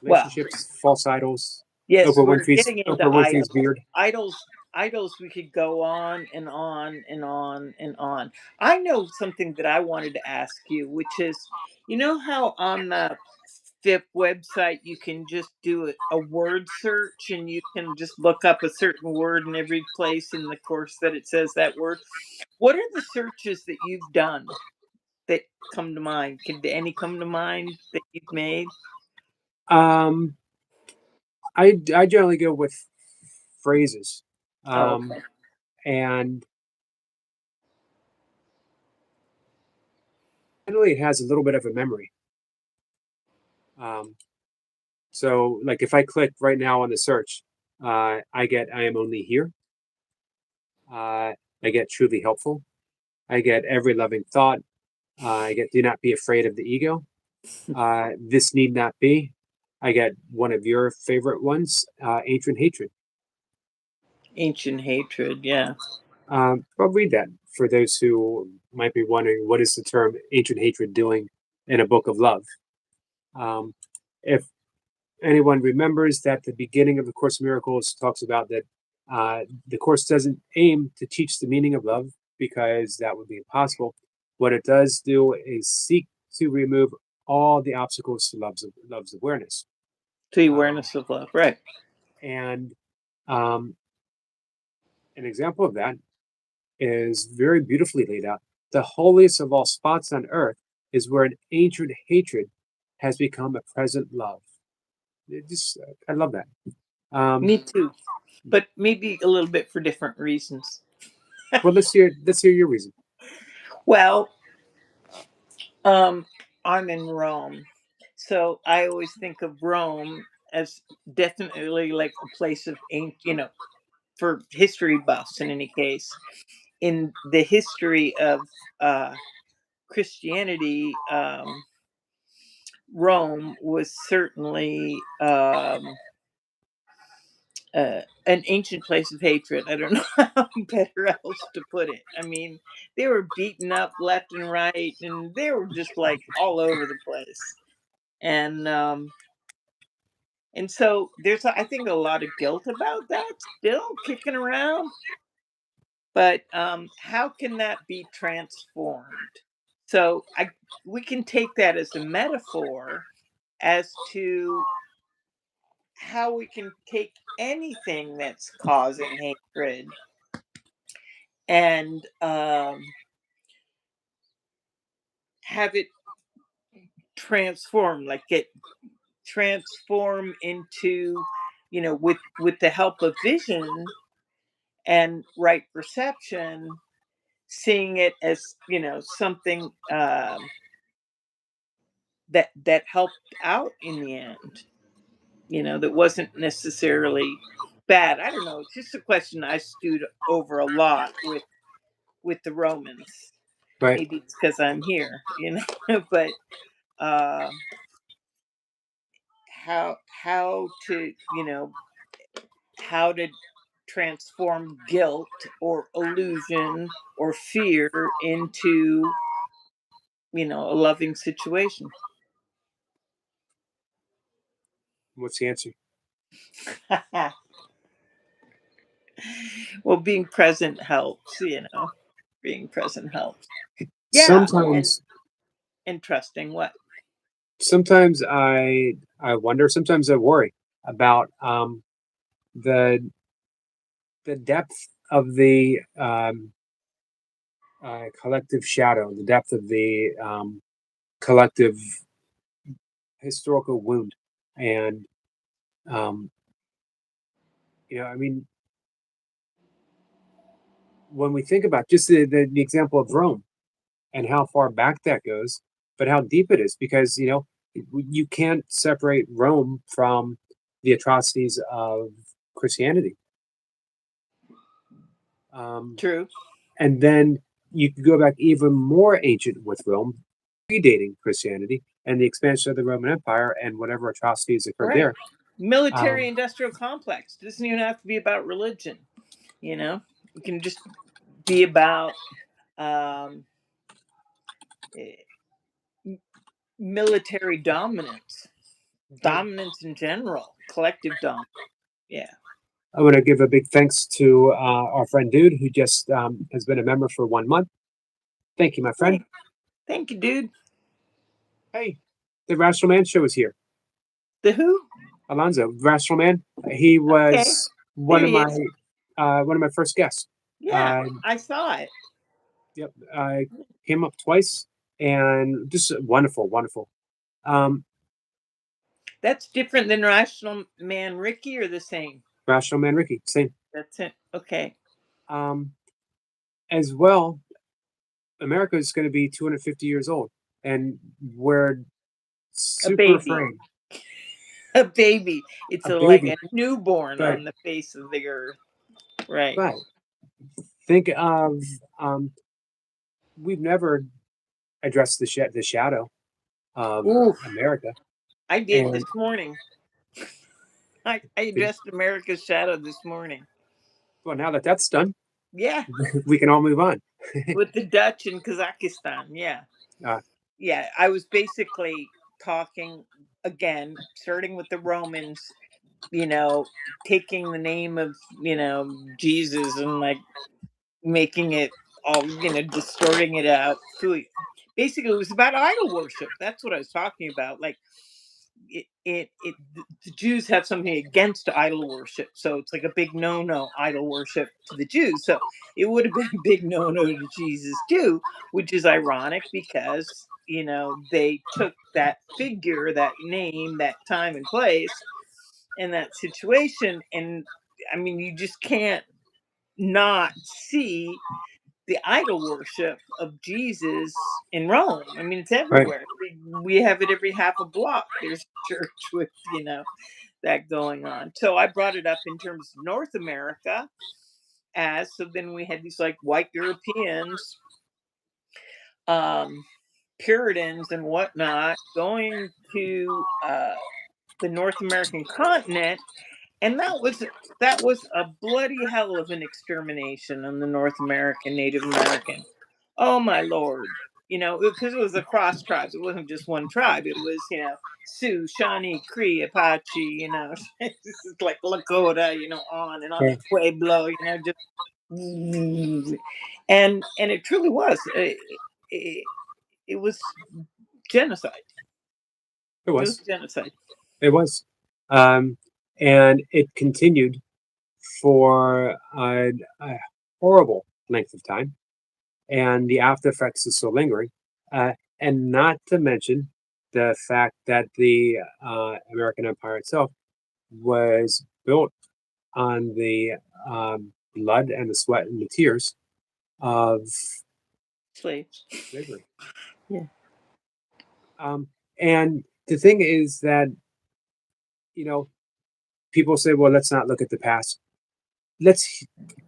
Relationships, false idols. Yes, Oprah we're getting into Winfrey's beard. Idols, we could go on and on and on and on. I know something that I wanted to ask you, which is, you know how on the FIP website you can just do a word search and you can just look up a certain word in every place in the course that it says that word. What are the searches that you've done that come to mind? Can any come to mind that you've made? I generally go with phrases, Okay. and generally it has a little bit of a memory. So like if I click right now on the search, I get "I am only here." I get "truly helpful." I get "every loving thought." I get "do not be afraid of the ego." This need not be. I get one of your favorite ones, "ancient hatred." Ancient hatred, yeah. I'll read that for those who might be wondering what is the term "ancient hatred" doing in a book of love. If anyone remembers that the beginning of the Course of Miracles talks about that the Course doesn't aim to teach the meaning of love because that would be impossible. What it does do is seek to remove all the obstacles to love's awareness. To the awareness of love, right. And an example of that is very beautifully laid out. The holiest of all spots on earth is where an ancient hatred has become a present love. I love that. Me too. But maybe a little bit for different reasons. Well, let's hear your reason. Well, I'm in Rome. So I always think of Rome as definitely like a place of ancient, for history buffs in any case. In the history of Christianity, Rome was certainly an ancient place of hatred. I don't know how better else to put it. I mean, they were beaten up left and right, and they were just like all over the place. And so there's, I think, a lot of guilt about that still kicking around. But how can that be transformed? So we can take that as a metaphor as to how we can take anything that's causing hatred and have it transform, like get transform into, with the help of vision and right perception, seeing it as something that helped out in the end, that wasn't necessarily bad. I don't know. It's just a question I stewed over a lot with the Romans. Right. Maybe it's because I'm here, but uh, how to how to transform guilt or illusion or fear into a loving situation. What's the answer? Well, being present helps, being present helps. Yeah, and Sometimes, trusting what? sometimes I wonder. Sometimes I worry about the depth of the collective shadow, the depth of the collective historical wound. And, um, I mean, when we think about just the example of Rome and how far back that goes, but how deep it is, because, you can't separate Rome from the atrocities of Christianity. True. And then you could go back even more ancient with Rome, predating Christianity and the expansion of the Roman Empire and whatever atrocities occurred Right. there. Military Um, industrial complex. It doesn't even have to be about religion. It can just be about um, eh, military right. dominance in general, collective dominance. Yeah. I want to give a big thanks to our friend Dude, who just has been a member for 1 month. Thank you, my friend. Hey, thank you, dude. Hey, the Rational Man show is here. The who? Alonzo, Rational Man. He Okay, was there he is. one of my first guests. Yeah, Uh, I saw it. yep, I came up twice, and just wonderful, wonderful. Um, That's different than Rational Man Ricky, or the same? Rational Man Ricky, same. That's it. Okay. Um, as well, America is going to be 250 years old, and we're A super baby. afraid. A baby. It's A like baby, a newborn but on the face of the earth. Right. but think of we've never addressed the shadow of Ooh, America, I did and this morning. I addressed America's shadow this morning. well, now that that's done, Yeah, we can all move on. with the Dutch in Kazakhstan. Yeah. Uh, Yeah, I was basically talking again, starting with the Romans, you know, taking the name of, Jesus, and like making it all, distorting it out. Basically, it was about idol worship. That's what I was talking about. Like, the Jews have something against idol worship, so it's like a big no idol worship to the Jews. So it would have been a big no to Jesus too, which is ironic because they took that figure, that name, that time and place, and that situation, and I mean, you just can't not see the idol worship of Jesus in Rome. I mean, it's right, everywhere. We have it every half a block. There's a church with, that going on. So I brought it up in terms of North America, as so then we had these like white Europeans, um, Puritans and whatnot, going to the North American continent, and that was a bloody hell of an extermination on the North American Native American. Oh my lord. Because it was across tribes. It wasn't just one tribe. It was, Sioux, Shawnee, Cree, Apache, this is like Lakota, on and on, right. Pueblo, just and it truly was. It was genocide. It It was was, genocide. it was, um, and it continued for a horrible length of time, and the after effects are still lingering. And not to mention the fact that the American Empire itself was built on the blood and the sweat and the tears of Slaves. slavery. Yeah. Um, and the thing is that, you know, people say, well, let's not look at the past. Let's,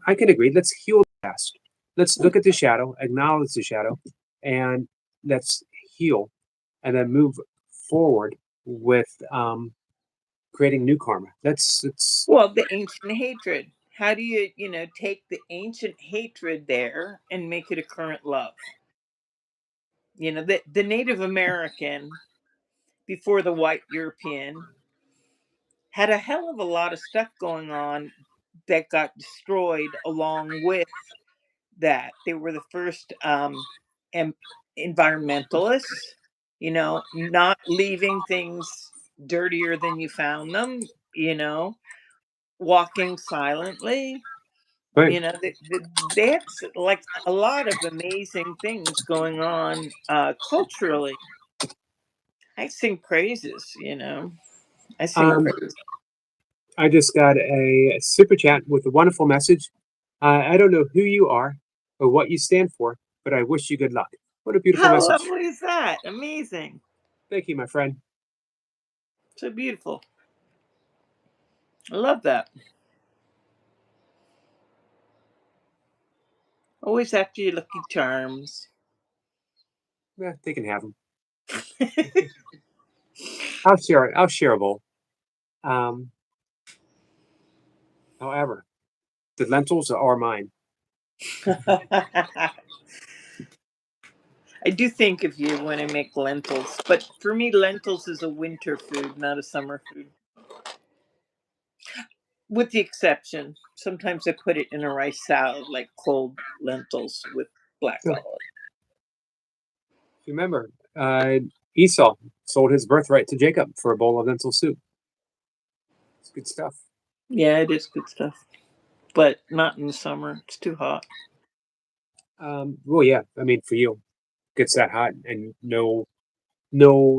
I can agree, let's heal the past. Let's look at the shadow, acknowledge the shadow, and let's heal and then move forward with creating new karma. It's Well, the ancient hatred. How do you, take the ancient hatred there and make it a current love? The Native American before the white European had a hell of a lot of stuff going on that got destroyed along with that. They were the first em- environmentalists, not leaving things dirtier than you found them, walking silently, Right. You know, they have like a lot of amazing things going on culturally. I sing praises, you know. I sing Um, praises. I just got a super chat with a wonderful message. I don't know who you are or what you stand for, but I wish you good luck. What a beautiful How message. lovely is that? Amazing. Thank you, my friend. So beautiful. I love that. Always after your Lucky Charms. Yeah, they can have them. I'll share it. I'll share a bowl. Um, However, the lentils are mine. I do think of you when I make lentils, but for me, lentils is a winter food, not a summer food. With the exception, sometimes I put it in a rice salad, like cold lentils with black So, olive. remember, Esau sold his birthright to Jacob for a bowl of lentil soup. It's good stuff. Yeah, it is good stuff, but not in the summer. It's too hot. Well, yeah. I mean, for you, gets that hot and no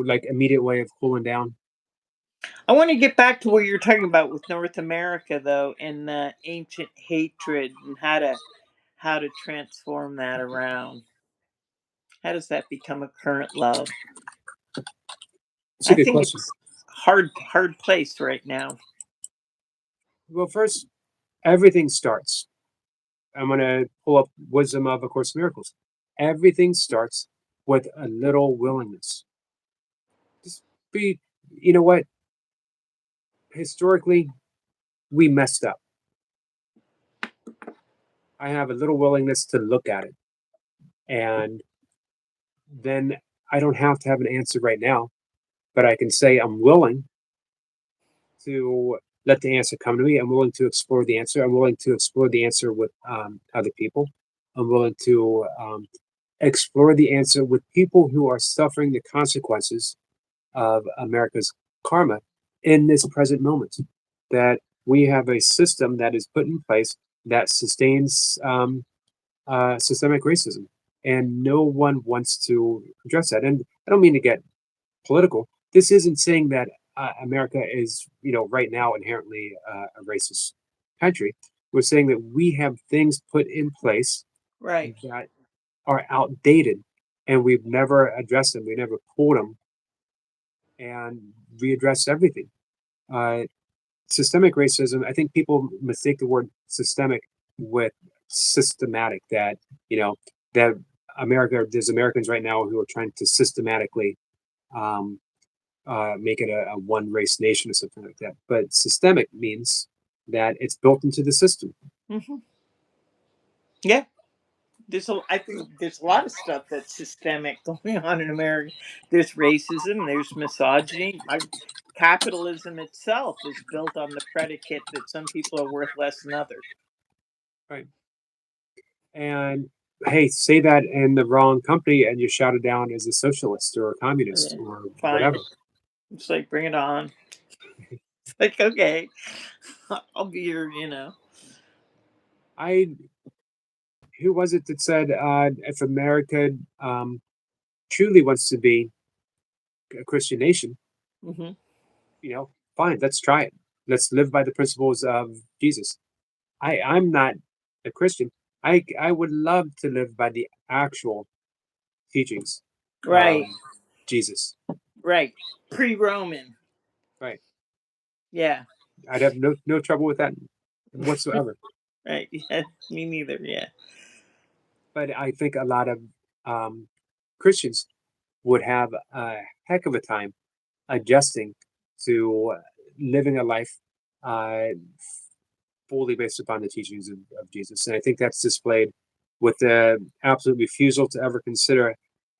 like immediate way of cooling down. I want to get back to what you're talking about with North America, though, and the ancient hatred and how to transform that around. How does that become a current love? It's a I good think question. it's hard place right now. Well, first, everything starts. I'm going to pull up Wisdom of A Course in Miracles. Everything starts with a little willingness. Just be, you know what? Historically, we messed up. I have a little willingness to look at it. And then I don't have to have an answer right now, but I can say I'm willing to let the answer come to me. I'm willing to explore the answer. I'm willing to explore the answer with other people. I'm willing to explore the answer with people who are suffering the consequences of America's karma in this present moment. That we have a system that is put in place that sustains systemic racism, and no one wants to address that. And I don't mean to get political. This isn't saying that America is, right now inherently a racist country. We're saying that we have things put in place Right. that are outdated, and we've never addressed them. We never pulled them and readdressed everything. Uh, Systemic racism. I think people mistake the word systemic with systematic. You know that there's Americans right now who are trying to systematically um, make it a one race nation or something like that. But systemic means that it's built into the system. Hmm. Yeah. I think there's a lot of stuff that's systemic going on in America. There's racism. There's misogyny. Capitalism itself is built on the predicate that some people are worth less than others. Right. And hey, say that in the wrong company and you're shouted down as a socialist or a communist Yeah. or Fine. whatever. It's like bring it on. It's like okay, I'll be your. I Who was it that said if America truly wants to be a Christian nation, Hmm. fine, let's try it. Let's live by the principles of Jesus. I'm not a Christian. I would love to live by the actual teachings of Right. Jesus. Right. Pre-Roman. Right. Yeah. I'd have no trouble with that whatsoever. Right. Yeah. Me neither. Yeah. But I think a lot of um, Christians would have a heck of a time adjusting to living a life uh, fully based upon the teachings of Jesus. And I think that's displayed with the absolute refusal to ever consider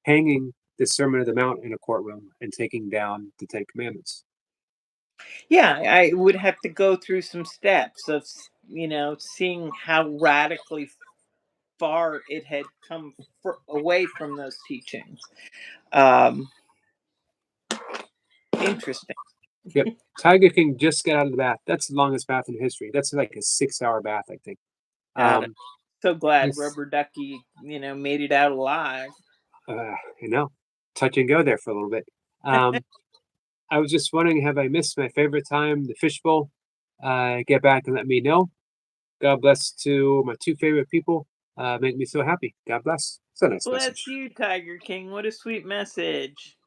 hanging the Sermon of the Mount in a courtroom and taking down the Ten Commandments. Yeah. I would have to go through some steps of seeing how radically far it had come away from those teachings. Um, Interesting. Yep. Tiger King just got out of the bath. That's the longest bath in history. That's like a 6 hour bath, I think. Got it. Um, So glad this, Rubber Ducky, made it out alive. you know, touch and go there for a little bit. I was just wondering, have I missed my favorite time, the fishbowl? Get back and let me know. God bless to my two favorite people. Make me so happy. God bless. It's a nice Bless message. you, Tiger King. What a sweet message.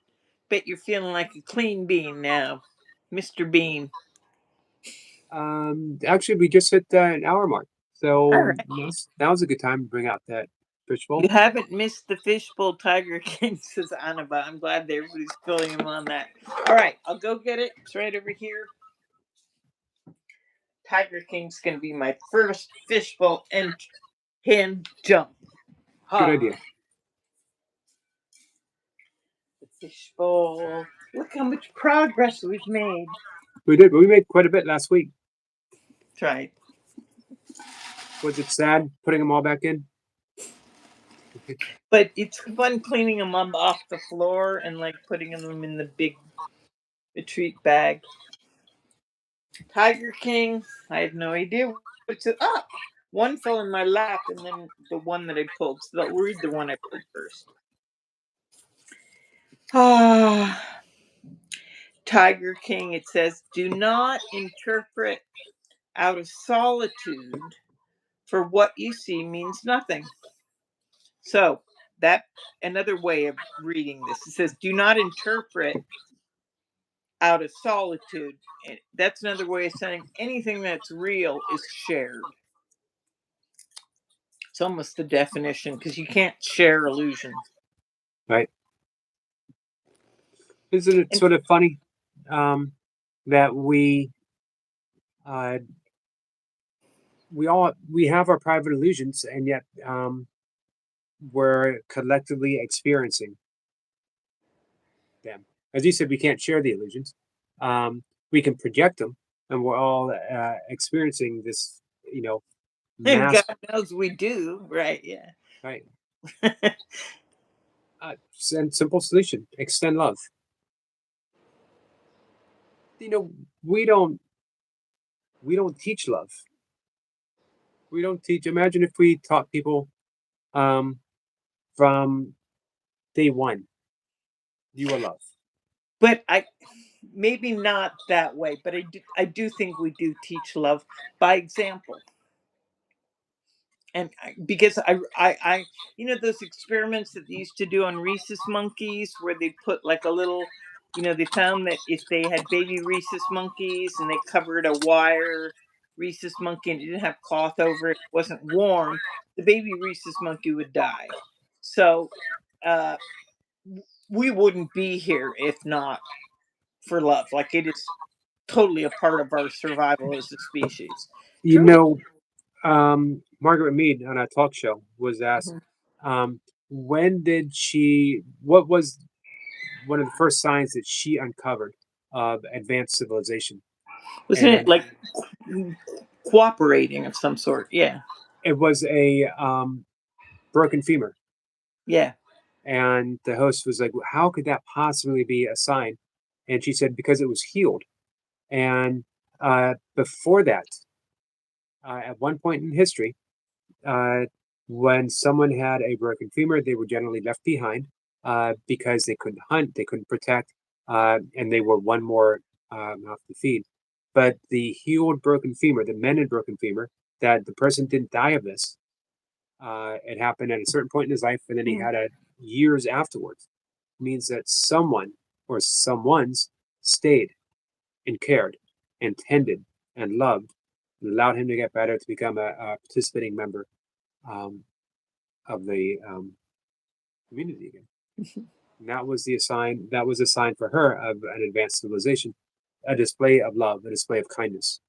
Bet you're feeling like a clean bean now, Mr. Bean. Actually, we just hit an hour mark, All so right. that was a good time to bring out that fishbowl. You haven't missed the fishbowl, Tiger King, says Annabelle. I'm glad that everybody's filling him on that. All right, I'll go get it. It's right over here. Tiger King's going to be my first fishbowl and hand jump. Good Ha! idea. The fishbowl. Look how much progress we've made. We did, but we made quite a bit last week. That's right. Was it sad putting them all back in? But it's fun cleaning them up off the floor and like putting them in the big retreat bag. Tiger King, I have no idea what's it up. One fell in my lap and then the one that I pulled. So I'll read the one I pulled first. Ah, Tiger King, it says, do not interpret out of solitude, for what you see means nothing. So that another way of reading this. It says, do not interpret out of solitude. And that's another way of saying anything that's real is shared. It's almost the definition because you can't share illusions. Right? Isn't it And sort of funny that uh, we have our private illusions, and yet we're collectively experiencing them. As you said, we can't share the illusions. We can project them, and we're all experiencing this, God mass, knows we do, right? Yeah. right? And simple solution: extend love. You know, we don't we don't teach love. We don't teach. Imagine if we taught people um, from day one, you are love. But I maybe not that way, but I do think we do teach love by example. And because those experiments that they used to do on rhesus monkeys where they put like a little, they found that if they had baby rhesus monkeys and they covered a wire rhesus monkey and it didn't have cloth over it, it wasn't warm, the baby rhesus monkey would die. So uh we wouldn't be here if not for love. Like it is totally a part of our survival as a species. You Truly. know, Margaret Mead on a talk show was asked, Mhm. um, when did she? What was one of the first signs that she uncovered of advanced civilization? Wasn't it And like cooperating of some sort? Yeah. it was a broken femur. Yeah. And the host was like, "How could that possibly be a sign?" And she said, "Because it was healed." And before that, at one point in history, uh, when someone had a broken femur, they were generally left behind because they couldn't hunt, they couldn't protect, and they were one more mouth to feed. But the healed broken femur, the mended broken femur, that the person didn't die of this. It happened at a certain point in his life, and then he Mm. had it years afterwards. Means that someone or someone's stayed and cared and tended and loved and allowed him to get better to become a participating member um, of the community again. And that was the sign. That was a sign for her of an advanced civilization, a display of love, a display of kindness.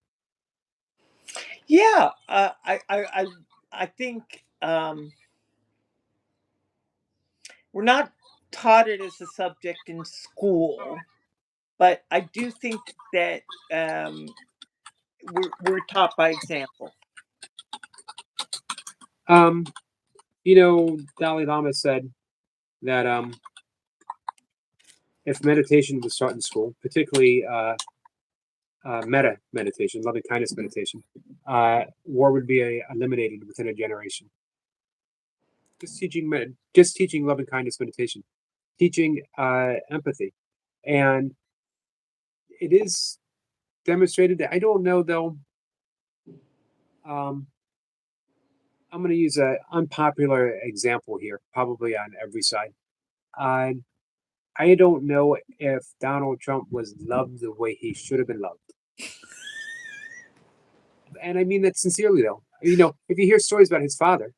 Yeah. I think we're not taught it as a subject in school, but I do think that we're taught by example. Um, Dalai Lama said that if meditation was taught in school, particularly meta meditation, loving kindness meditation, war would be eliminated within a generation. Just teaching loving kindness meditation, teaching empathy, and it is demonstrated that I don't know though. Um, I'm going to use an unpopular example here, probably on every side. Uh, I don't know if Donald Trump was loved the way he should have been loved. And I mean that sincerely, though. You know, if you hear stories about his father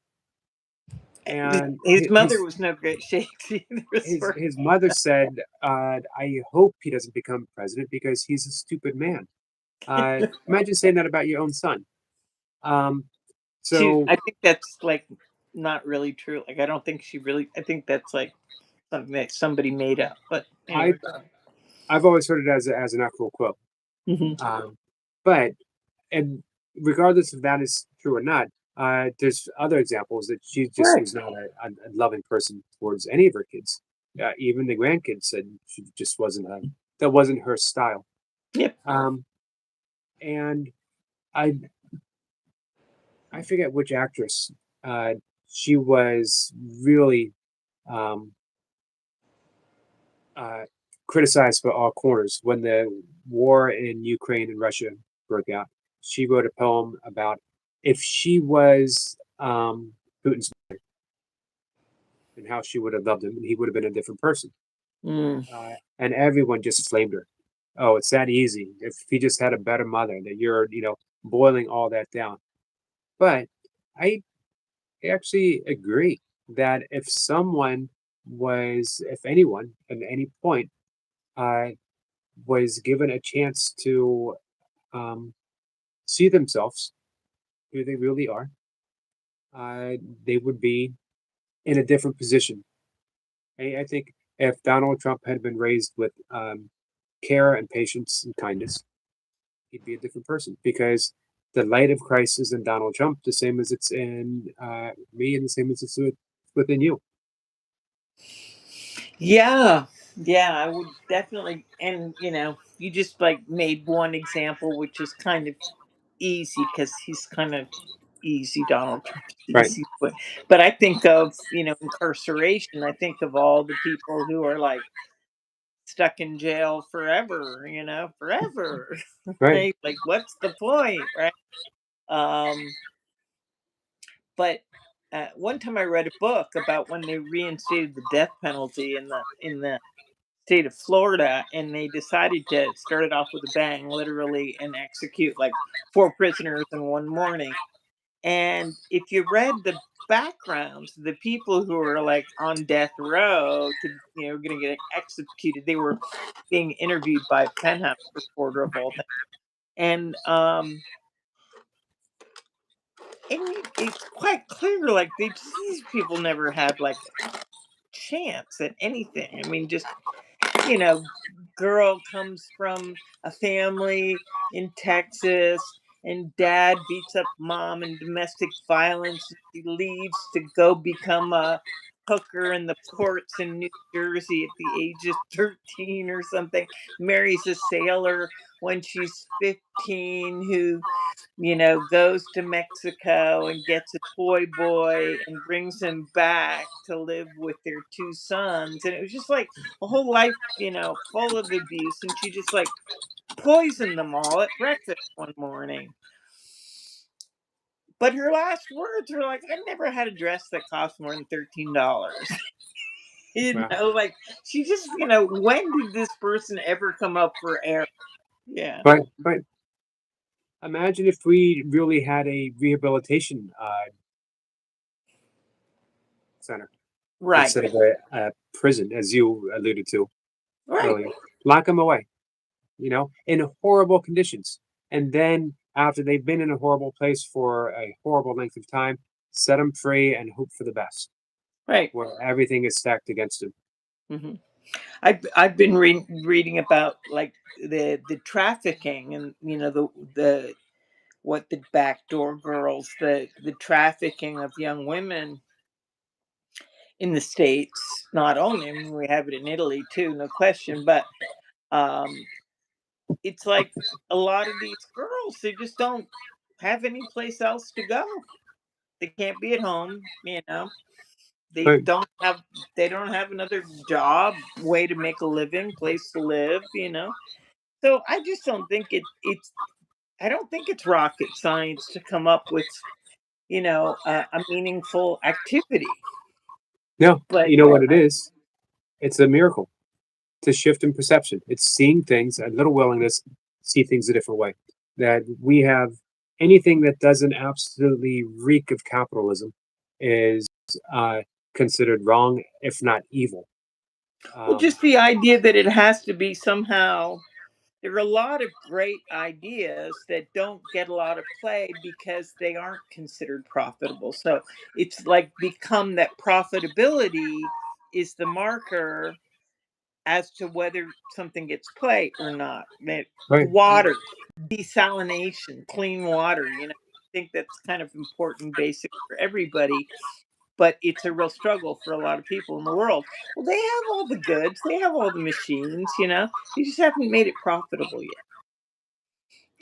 and His mother was no great shakes either. his mother said, "I hope he doesn't become president because he's a stupid man." Imagine saying that about your own son. Um, so I think that's like not really true. Like I don't think she really. I think that's like something that somebody made up. But I anyway. I've always heard it as an actual quote. Hmm. But and regardless if that is true or not, there's other examples that she just Right. was not a loving person towards any of her kids. Even the grandkids said she just wasn't that wasn't her style. Yep. Um, and I I forget which actress. Uh, she was really um, uh, criticized for all corners when the war in Ukraine and Russia broke out. She wrote a poem about if she was Putin's and how she would have loved him, and he would have been a different person. Mm. And everyone just flamed her. Oh, it's that easy. If he just had a better mother, that you're, boiling all that down. But I actually agree that if someone if anyone at any point uh, was given a chance to um, see themselves who they really are, uh, they would be in a different position. I think if Donald Trump had been raised with care and patience and kindness, he'd be a different person because the light of Christ is in Donald Trump, the same as it's in me, and the same as within you. Yeah. Yeah, I would definitely. And you just like made one example, which is kind of easy because he's kind of easy. Donald Trump's Right, easy, but I think of incarceration. I think of all the people who are like stuck in jail forever. Forever. right, Right? Like, what's the point, right? Um, but one time I read a book about when they reinstated the death penalty in the state of Florida, and they decided to start it off with a bang, literally, and execute like 4 prisoners in one morning. And if you read the backgrounds, the people who were like on death row to going to get executed, they were being interviewed by a penthouse reporter of all things, and it's quite clear like these people never had like a chance at anything. I mean, just you know, girl comes from a family in Texas, and dad beats up mom in domestic violence. She leaves to go become a hooker in the ports in New Jersey at the age of 13 or something. Marries a sailor when she's 15 who goes to Mexico and gets a toy boy and brings him back to live with their 2 sons. And it was just like a whole life, full of abuse. And she just like poisoned them all at breakfast one morning. But her last words were like, I never had a dress that cost more than $13. wow. Like she just, when did this person ever come up for air? Yeah. But imagine if we really had a rehabilitation center Right. instead of a prison, as you alluded to Right. earlier. Lock them away, in horrible conditions. And then after they've been in a horrible place for a horrible length of time, set them free and hope for the best, Right. where everything is stacked against them. Hmm. I've been reading about like the trafficking, and the what the backdoor girls, the trafficking of young women in the states. Not only, I mean, we have it in Italy too, no question, but um it's like a lot of these girls, they just don't have any place else to go. They can't be at home, you know. They Right. don't have they don't have another job, way to make a living, place to live, you know. So I just don't think it's I don't think it's rocket science to come up with, a meaningful activity. No, But you know what it is? It's a miracle. It's a shift in perception. It's seeing things, a little willingness to see things a different way. That we have anything that doesn't absolutely reek of capitalism is uh, considered wrong, if not evil. well, Um, just the idea that it has to be somehow. There are a lot of great ideas that don't get a lot of play because they aren't considered profitable. So it's like become that profitability is the marker as to whether something gets play or not. right, Water, desalination, clean water, I think that's kind of important, basic for everybody, but it's a real struggle for a lot of people in the world. Well, they have all the goods, they have all the machines, they just haven't made it profitable yet.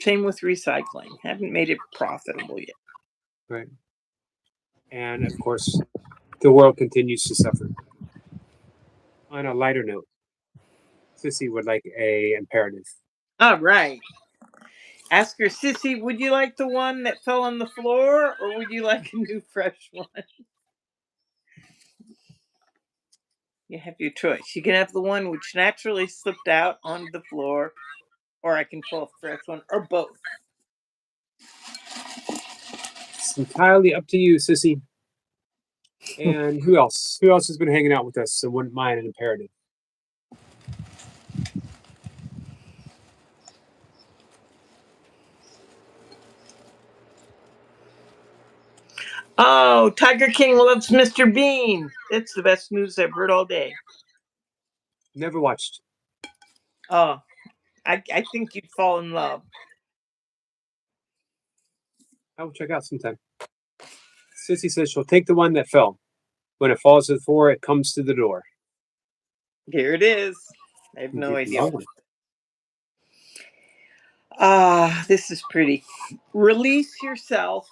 Same with recycling, haven't made it profitable yet. right. And of course, the world continues to suffer. On a lighter note, Sissy would like a imperative. All right. Ask her, Sissy, would you like the one that fell on the floor or would you like a new fresh one? You have your choice. You can have the one which naturally slipped out on the floor, or I can pull a fresh one, or both. It's entirely up to you, Sissy. And who else? Who else has been hanging out with us and wouldn't mind an imperative? Oh, Tiger King loves Mr. Bean. That's the best news I've heard all day. Never watched. Oh, I think you'd fall in love. I will check out sometime. Sissy says she'll take the one that fell. When it falls to the floor, it comes to the door. Here it is. I have no Indeed, idea. long one. This is pretty. Release yourself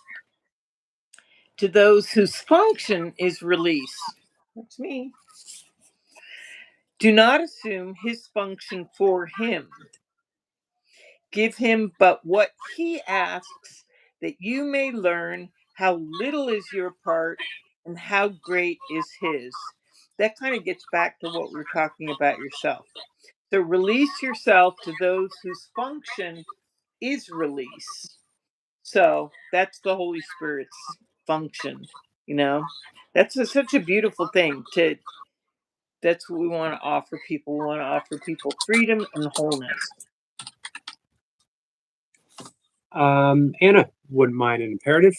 to those whose function is release. That's me. Do not assume his function for him. Give him but what he asks, that you may learn how little is your part and how great is his. That kind of gets back to what we were talking about yourself. So release yourself to those whose function is release. So that's the Holy Spirit's function, you know. Such a beautiful thing to that's what we want to offer people. We want to offer people freedom and wholeness. Anna wouldn't mind an imperative.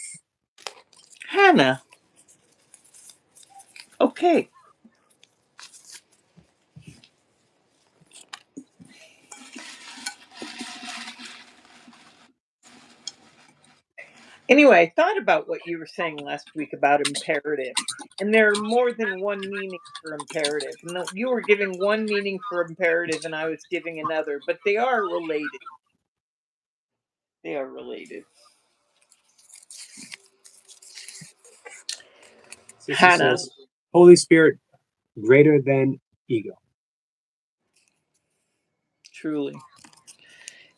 Hannah, okay. Anyway, I thought about what you were saying last week about imperative. And there are more than one meaning for imperative. And you were giving one meaning for imperative, and I was giving another, but they are related. They are related. Sissy Hannah, says, Holy Spirit greater than ego. truly,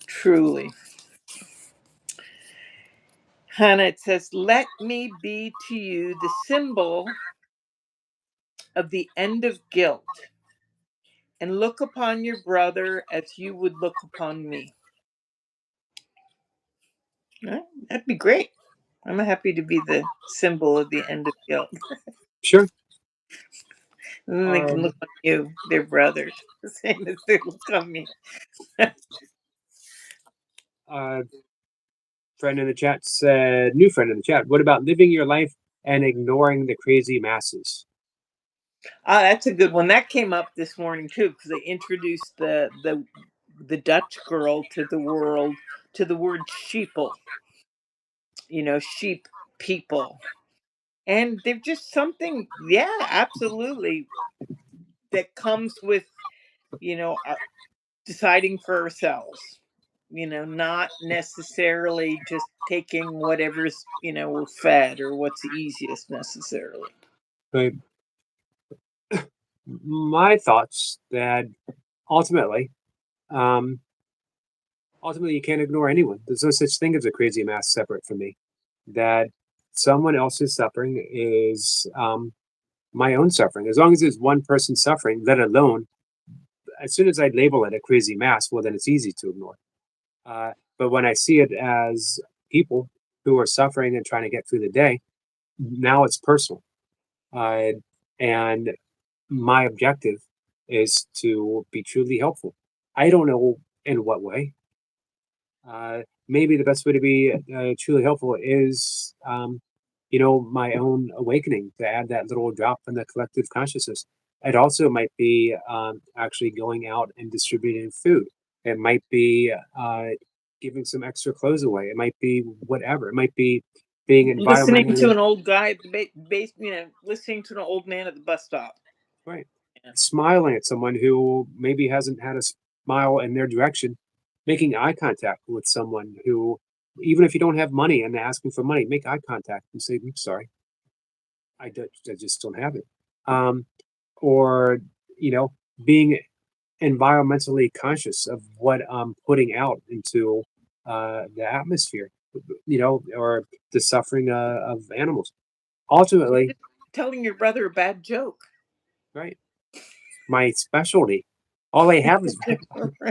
truly. Hannah, it says, let me be to you the symbol of the end of guilt, and look upon your brother as you would look upon me. Right? That'd be great. I'm happy to be the symbol of the end of guilt. Sure. And then they can Um, look on you, their brothers, the same as they look on me. uh, friend in the chat said, new friend in the chat, what about living your life and ignoring the crazy masses? That's a good one. That came up this morning too, because they introduced the Dutch girl to the world, to the word sheeple. Sheep people, and they're just something. Yeah, absolutely. That comes with, you know, our, deciding for ourselves. not necessarily just taking whatever's, we're fed or what's easiest necessarily. But my thoughts that ultimately, um, ultimately you can't ignore anyone. There's no such thing as a crazy mass separate from me. That someone else's suffering is my own suffering. As long as there's one person suffering, let alone, as soon as I label it a crazy mass, well, then it's easy to ignore. But when I see it as people who are suffering and trying to get through the day, now it's personal. Uh, and my objective is to be truly helpful. I don't know in what way. Maybe the best way to be truly helpful is, my own awakening to add that little drop in the collective consciousness. It also might be actually going out and distributing food. It might be giving some extra clothes away. It might be whatever. It might be being Listening to environmentally an old guy at the base, listening to an old man at the bus stop. right. Yeah. Smiling at someone who maybe hasn't had a smile in their direction, making eye contact with someone who, even if you don't have money and they're asking for money, make eye contact and say, "I'm sorry, I just don't have it." Um, or, you know, being environmentally conscious of what I'm putting out into the atmosphere, or the suffering of animals. Ultimately, Telling your brother a bad joke. right? My specialty. All I have is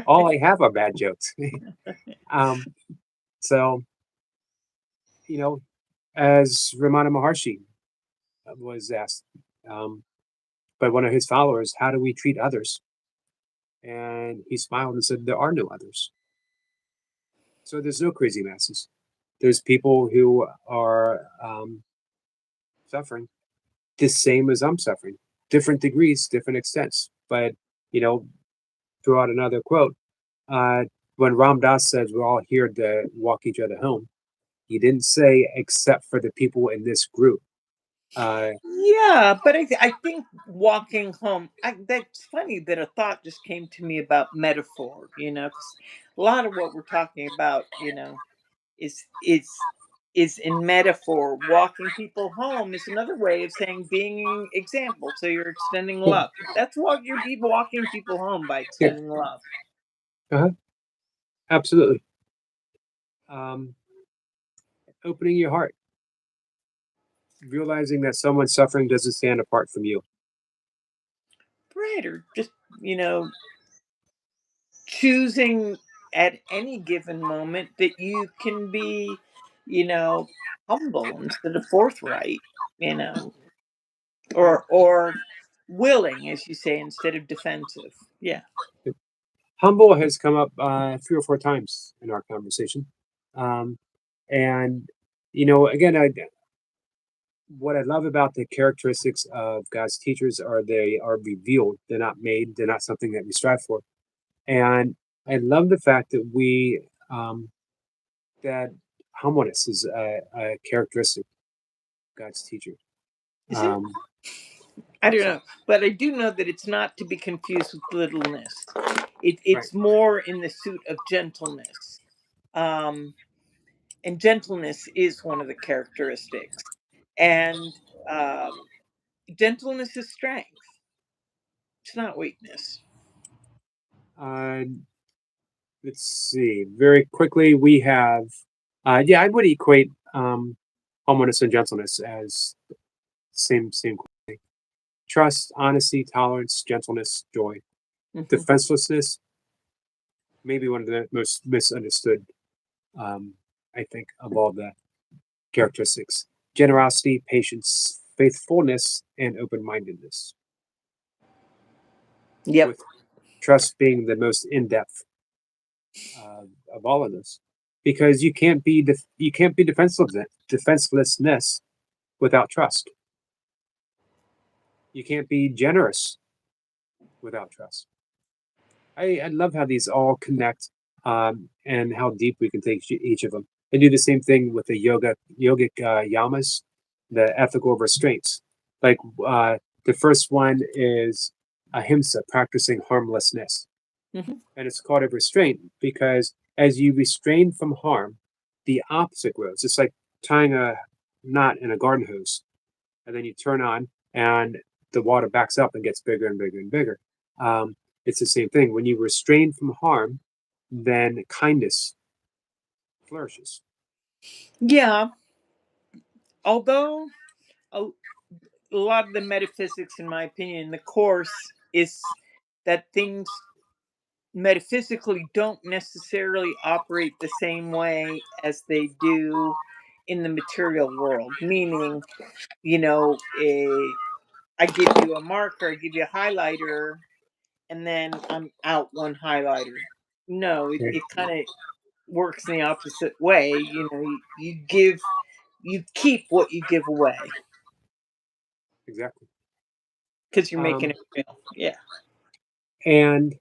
all I have are bad jokes. um, so as Ramana Maharshi was asked um, by one of his followers, how do we treat others? And he smiled and said, there are no others. So there's no crazy masses. There's people who are suffering the same as I'm suffering, different degrees, different extents. But, you know, throw out another quote. Uh, when Ram Dass says we're all here to walk each other home, he didn't say except for the people in this group. Yeah, but I think walking home, that's funny that a thought just came to me about metaphor, 'cause a lot of what we're talking about, is is in metaphor. Walking people home is another way of saying being example. So you're extending love. That's what you're walking people home by Yeah, extending love. uh-huh, absolutely. Um, Opening your heart, realizing that someone's suffering doesn't stand apart from you. Right. Or just, choosing at any given moment that you can be, you know, humble instead of forthright, you know, Right. or willing, as you say, instead of defensive. Yeah. Humble has come up 3 or 4 times in our conversation. Um, and, again, what I love about the characteristics of God's teachers are they are revealed. They're not made. They're not something that we strive for. And I love the fact that that humbleness is a characteristic of God's teacher. Is it? Um, I don't so, know, but I do know that it's not to be confused with littleness. right. It's more in the suit of gentleness. Um, and gentleness is one of the characteristics. And um, gentleness is strength. It's not weakness. Uh, let's see. Very quickly, we have, I would equate humbleness and gentleness as same quality. Trust, honesty, tolerance, gentleness, joy. Mhm. Defenselessness, maybe one of the most misunderstood, um, I think, of all the characteristics. Generosity, patience, faithfulness, and open mindedness, Yep. with trust being the most in depth of all of this. Because you can't be defenselessness without trust. You can't be generous without trust. I love how these all connect, and how deep we can take each of them. I do the same thing with the yogic yamas, the ethical restraints. Like the first one is ahimsa, practicing harmlessness, Mhm. and it's called a restraint because as you restrain from harm, the opposite grows. It's like tying a knot in a garden hose, and then you turn on, and the water backs up and gets bigger and bigger and bigger. It's the same thing. When you restrain from harm, then kindness flourishes. Yeah, although a, a lot of the metaphysics, in my opinion, in the course is that things metaphysically don't necessarily operate the same way as they do in the material world. Meaning, you know, I give you a marker, I give you a highlighter, and then I'm out one highlighter. No, Yeah, it kind of works in the opposite way. You know, you give, you keep what you give away exactly. because you're making Um, it real. Yeah. and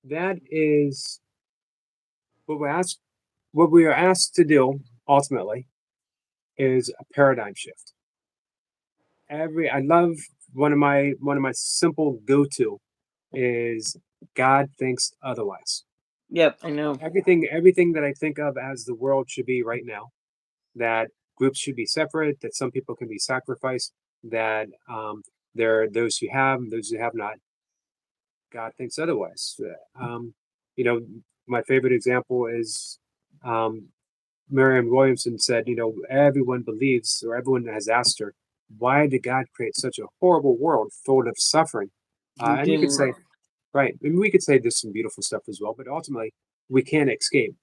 that is what we're asked. What we are asked to do ultimately is a paradigm shift. I love one of my simple go to is God thinks otherwise. Yep. I know. Everything that I think of as the world should be right now, that groups should be separate, that some people can be sacrificed, that there are those who have, those who have not. God thinks otherwise. You know, my favorite example is um, Marianne Williamson said, everyone believes, or everyone has asked her, why did God create such a horrible world full of suffering? You And you could didn't. say, right, and we could say there's some beautiful stuff as well, but ultimately we can't escape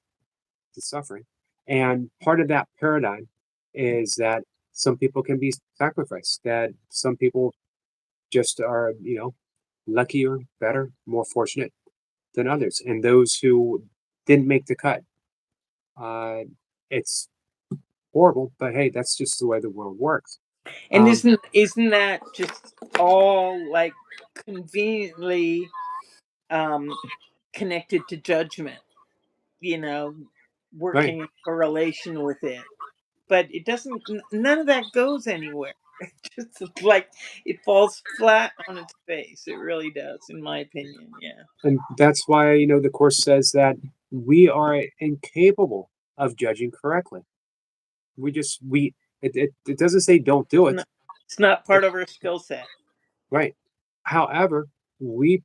the suffering. And part of that paradigm is that some people can be sacrificed, that some people just are, luckier, better, more fortunate than others. And those who didn't make the cut, uh, it's horrible, but hey, that's just the way the world works. And Um, isn't that just all like conveniently um connected to judgment, you know, right. working in correlation with it? But it doesn't, none of that goes anywhere. It just like it falls flat on its face. It really does, in my opinion. Yeah. And that's why, the Course says that we are incapable of judging correctly. It doesn't say don't do it. No, it's not It, part of our skill set. right. However, we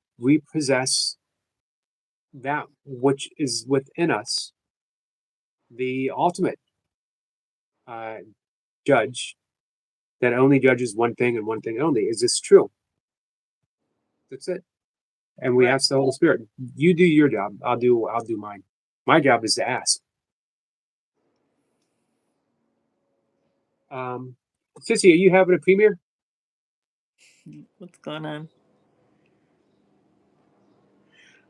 possess that which is within us, the ultimate uh, judge that only judges one thing and one thing only. Is this true? That's it. And we Right. ask the Holy Spirit, you do your job, I'll do mine. My job is to ask. Sissy, are you having a premiere? What's going on?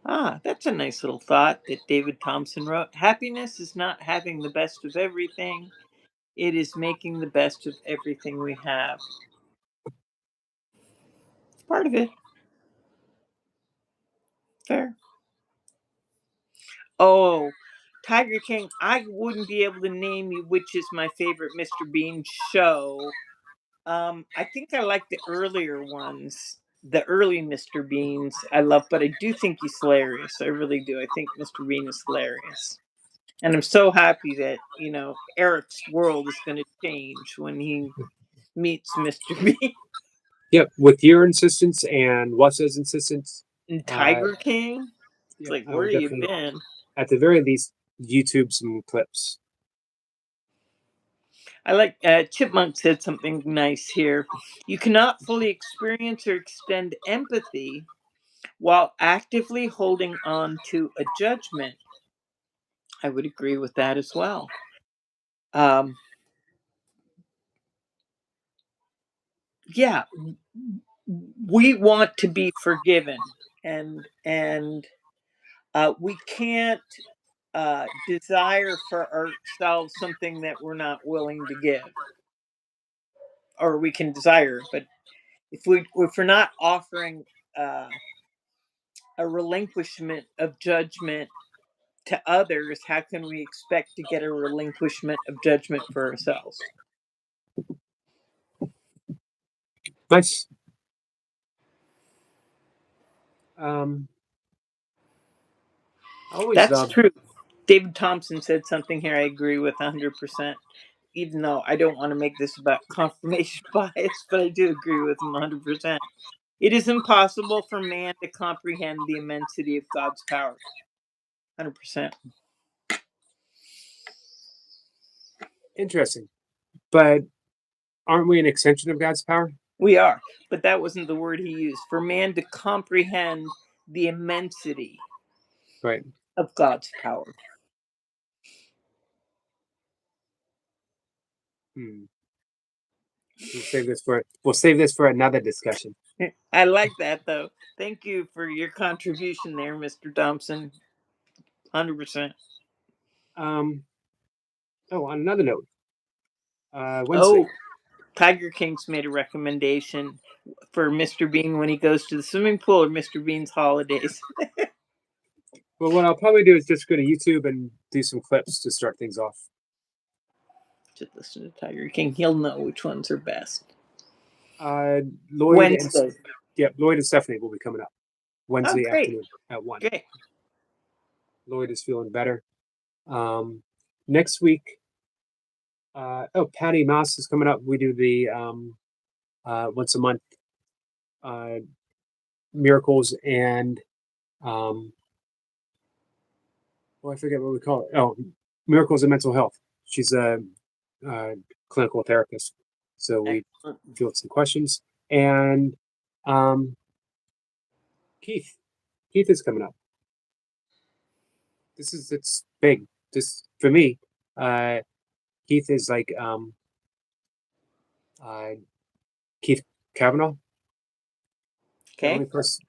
Ah, that's a nice little thought that David Thompson wrote. Happiness is not having the best of everything, it is making the best of everything we have. It's part of it. Fair. Oh, Tiger King, I wouldn't be able to name you which is my favorite Mr. Bean show. I think I like the earlier ones, the early Mr. Beans. I love, but I do think he's hilarious. I really do. I think Mr. Bean is hilarious, and I'm so happy that Eric's world is going to change when he meets Mr. Bean Yep, with your insistence and Wes's insistence, and uh, Tiger King. It's yep, like, I where will you definitely, been? at the very least, YouTube some clips. I like Chipmunk said something nice here. You cannot fully experience or extend empathy while actively holding on to a judgment. I would agree with that as well. Um, yeah, we want to be forgiven, and we can't desire for ourselves something that we're not willing to give, or we can desire, but if we're not offering uh, a relinquishment of judgment to others, how can we expect to get a relinquishment of judgment for ourselves? Nice. Um, I always That's love, true. David Thompson said something here I agree with 100%, even though I don't want to make this about confirmation bias, but I do agree with him 100%. It is impossible for man to comprehend the immensity of God's power. 100%. Interesting. But aren't we an extension of God's power? We are, but that wasn't the word he used. For man to comprehend the immensity Right. of God's power. Hmm. We'll save this for another discussion. I like that though. Thank you for your contribution there, Mr. Thompson. 100%. On another note, Wednesday. Oh, Tiger King's made a recommendation for Mr. Bean when he goes to the swimming pool or Mr. Bean's holidays. Well, what I'll probably do is just go to YouTube and do some clips to start things off. Just listen to Tiger King. He'll know which ones are best. Lloyd Wednesday. Lloyd and Stephanie will be coming up Wednesday great. afternoon at 1. Great. Lloyd is feeling better. Next week, Patty Moss is coming up. We do the once a month miracles and I forget what we call it. Oh, miracles in mental health. She's a clinical therapist, so we field some questions. And Keith is coming up. It's big. This for me. Keith is like Keith Kavanaugh. Okay.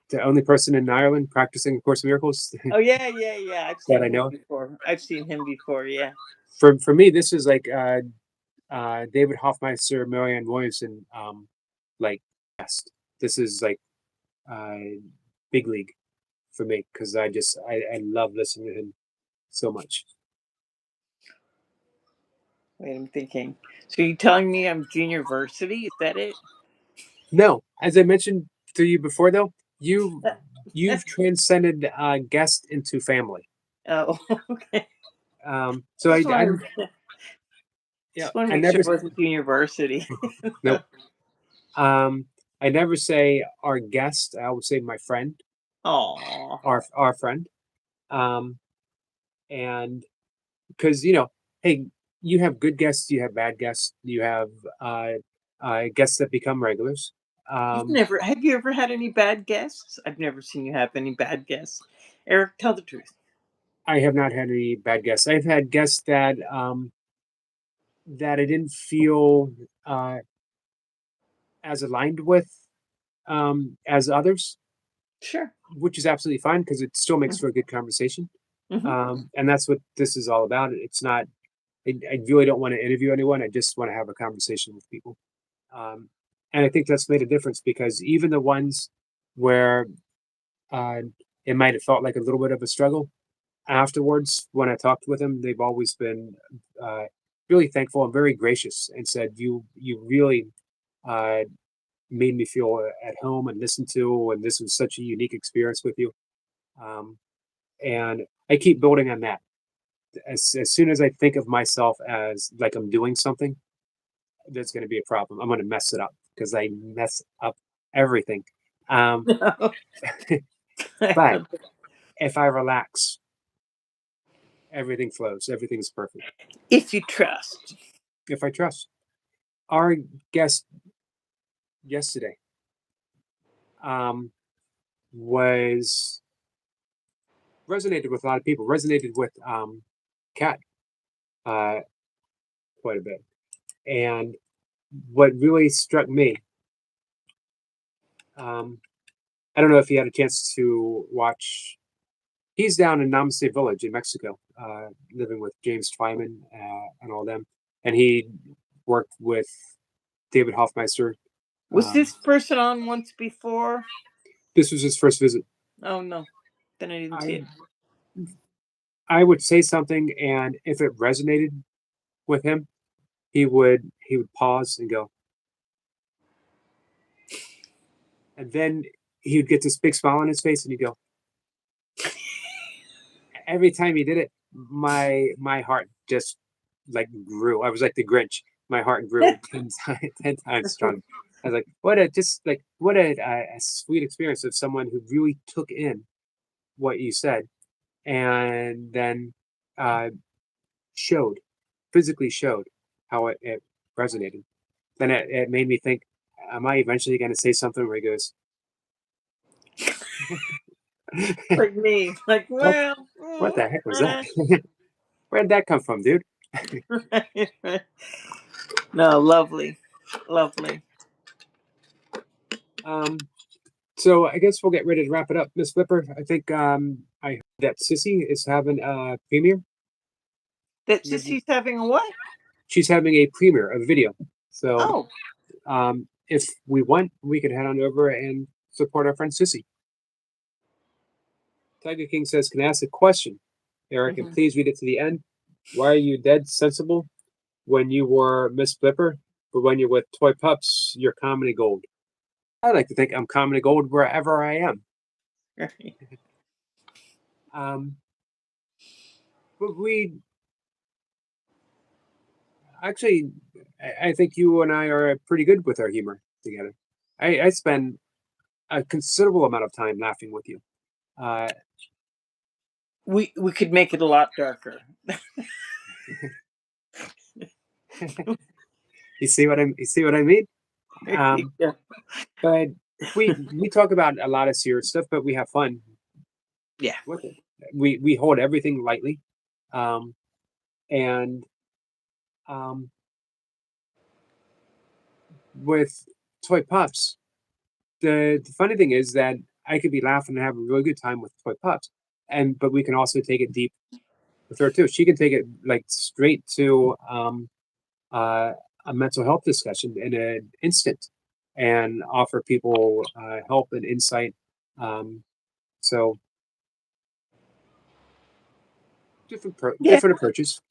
The only person in Ireland practicing A Course in Miracles. Oh yeah. I've seen him before. Yeah. For me, this is like David Hoffmeister, Marianne Williamson, like best. This is like big league for me because I love listening to him so much. Wait, I'm thinking. So you're telling me I'm junior varsity? Is that it? No, as I mentioned to you before, though, you've transcended guest into family. Oh, okay. So Just I want to I make never sure it wasn't university. nope. I never say our guest. I would say my friend. Aw. Our friend. And because hey, you have good guests, you have bad guests, you have guests that become regulars. Have you ever had any bad guests? I've never seen you have any bad guests. Eric, tell the truth. I have not had any bad guests. I've had guests that that I didn't feel as aligned with as others, Sure. which is absolutely fine because it still makes for a good conversation. And that's what this is all about. It's not. I really don't want to interview anyone. I just want to have a conversation with people. And I think that's made a difference because even the ones where it might have felt like a little bit of a struggle afterwards, when I talked with them, they've always been really thankful and very gracious and said, you really made me feel at home and listened to, and this was such a unique experience with you. And I keep building on that. As soon as I think of myself as like I'm doing something, there's going to be a problem. I'm going to mess it up because I mess up everything. But if I relax, everything flows. Everything's perfect. If you trust. If I trust. Our guest yesterday was resonated with a lot of people. Resonated with Kat quite a bit. And what really struck me, I don't know if you had a chance to watch. He's down in Namaste Village in Mexico, living with James Twyman and all them. And he worked with David Hoffmeister. Was this person on once before? This was his first visit. Oh no, then I didn't see it. I would say something, and if it resonated with him, he would pause and go, and then he would get this big smile on his face, and he'd go. Every time he did it, my heart just like grew. I was like the Grinch. My heart grew 10 times stronger. I was like, what a sweet experience of someone who really took in what you said and then uh, showed, physically showed how it resonated. Then it made me think, am I eventually going to say something where he goes, Like me. Like, what well, what the heck was that? Where did that come from, dude? no, lovely. Lovely. Um, so I guess we'll get ready to wrap it up. MsBlipper, I think I heard that Sissy is having a premiere. That Sissy's having a what? She's having a premiere, a video. So Oh. if we want, we could head on over and support our friend Sissy. Tiger King says, can I ask a question, Eric, and Mhm. please read it to the end. Why are you dead sensible when you were MsBlipper, but when you're with toy pups, you're comedy gold? I like to think I'm comedy gold wherever I am. Um, but we actually, I think you and I are pretty good with our humor together. I spend a considerable amount of time laughing with you. Uh, We could make it a lot darker. you see what I mean? Um, Yeah. but we talk about a lot of serious stuff, but we have fun Yeah. with it. We hold everything lightly, um, and um, with toy pups, the funny thing is that I could be laughing and have a really good time with toy pups, and but we can also take it deep with her too. She can take it like straight to uh, a mental health discussion in an instant, and offer people help and insight. Um, so Yeah. different approaches.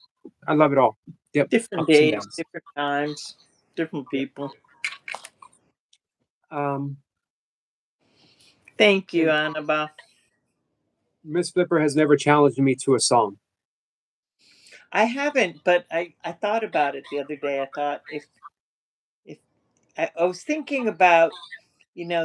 I love it all. Yep, Different ups and days, downs. different times, different Yep. people. Um, Thank you, and Annabelle. MsBlipper has never challenged me to a song. I haven't, but I thought about it the other day. I thought if I was thinking about,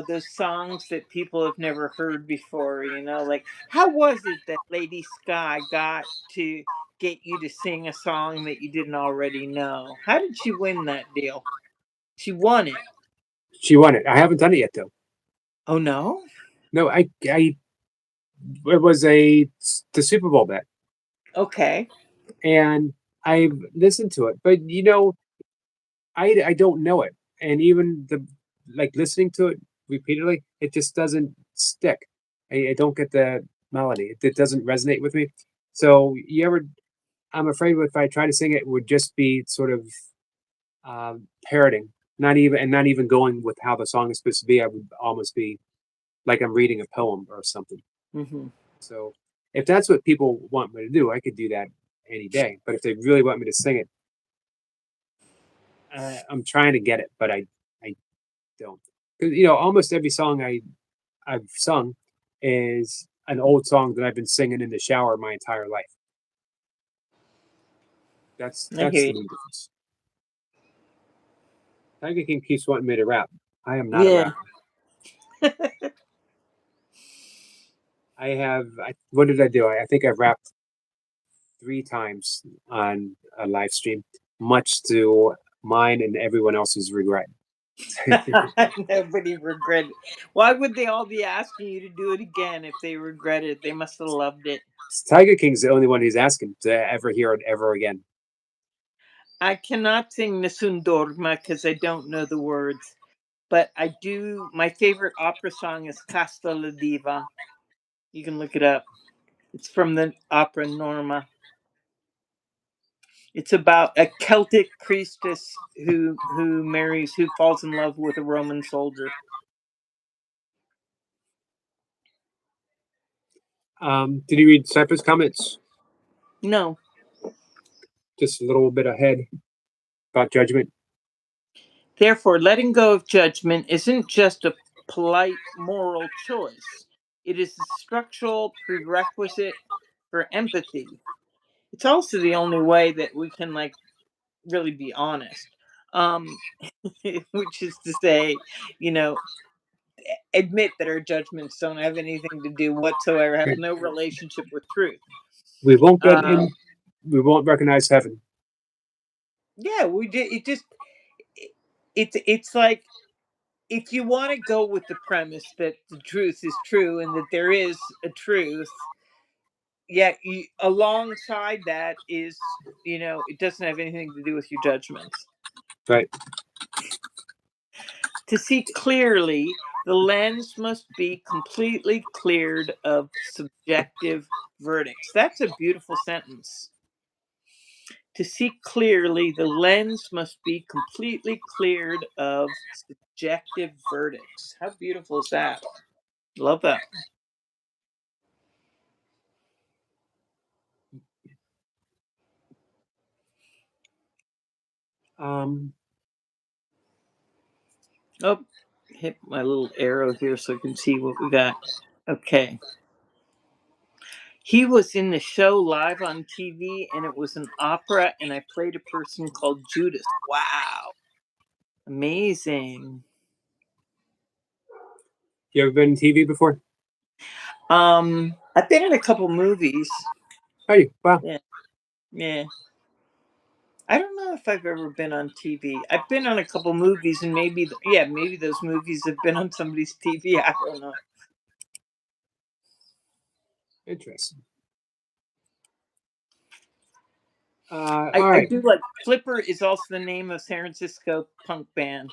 those songs that people have never heard before, like how was it that Lady Sky got to get you to sing a song that you didn't already know? How did she win that deal? She won it. She won it. I haven't done it yet though. Oh no? No, I it was the Super Bowl bet, Okay. and I've listened to it, but I don't know it, and even the like listening to it repeatedly, it just doesn't stick. I don't get the melody. It doesn't resonate with me. So you ever? I'm afraid if I try to sing it, it would just be sort of parroting, not even going with how the song is supposed to be. I would almost be like I'm reading a poem or something. Hmm. So if that's what people want me to do, I could do that any day. But if they really want me to sing it, I'm trying to get it, but I don't. Because almost every song I've sung is an old song that I've been singing in the shower my entire life. I That's hear the you. main difference. Tiger King keeps wanting me to rap. I am not a Yeah. rapper. What did I do? I think I've rapped 3 times on a live stream, much to mine and everyone else's regret. Nobody regretted. Why would they all be asking you to do it again if they regret it? They must have loved it. Tiger King's the only one who's asking to ever hear it ever again. I cannot sing Nessun Dorma because I don't know the words, but I do. My favorite opera song is Casta la Diva. You can look it up. It's from the opera Norma. It's about a Celtic priestess who falls in love with a Roman soldier. Did you read Cypher's comments? No. Just a little bit ahead about judgment. Therefore, letting go of judgment isn't just a polite moral choice. It is a structural prerequisite for empathy. It's also the only way that we can like really be honest. Um, which is to say, you know, admit that our judgments don't have anything to do whatsoever, have Okay. no relationship with truth. We won't get Um, in. We won't recognize heaven. yeah, we did. It's like if you want to go with the premise that the truth is true and that there is a truth, yet alongside that is, it doesn't have anything to do with your judgments. Right. To see clearly, the lens must be completely cleared of subjective verdicts. That's a beautiful sentence. To see clearly, the lens must be completely cleared of subjective verdicts. How beautiful is that? Love that. Um, Oh, hit my little arrow here so I can see what we got. Okay. He was in the show live on TV, and it was an opera, and I played a person called Judas. Wow. Amazing. you ever been on TV before? I've been in a couple movies. Are you? Wow. Yeah. Yeah. I don't know if I've ever been on TV. I've been on a couple movies, and maybe, yeah, maybe those movies have been on somebody's TV. I don't know. Interesting. I, All I right. do like Flipper is also the name of San Francisco punk band,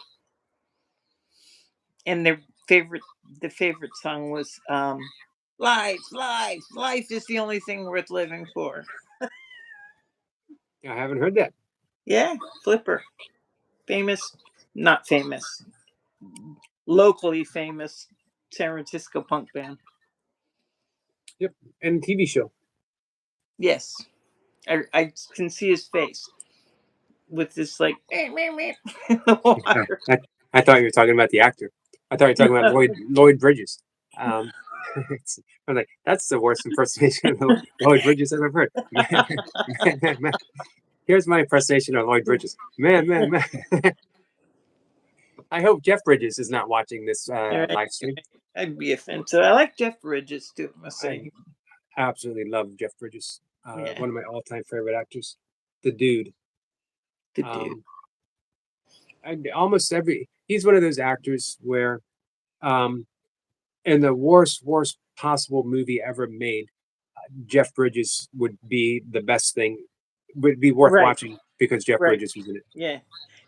and the favorite song was "Life, Life, Life is the only thing worth living for." I haven't heard that. Yeah, Flipper, famous, not famous, locally famous San Francisco punk band. Yep. And TV show. Yes, I can see his face with this like in the Uh, water. I thought you were talking about the actor. I thought you were talking about Lloyd Bridges. Um, I'm like, that's the worst impersonation of Lloyd Bridges I've ever heard. Man. Here's my impersonation of Lloyd Bridges. Man. I hope Jeff Bridges is not watching this Right, live stream. I'd be offensive. I like Jeff Bridges too. I must I say, absolutely love Jeff Bridges. yeah, One of my all-time favorite actors. The dude. the dude. Um, almost he's one of those actors where um, in the worst possible movie ever made, Jeff Bridges would be the best thing, would be worth Right, watching because Jeff right. Bridges was in it. Yeah.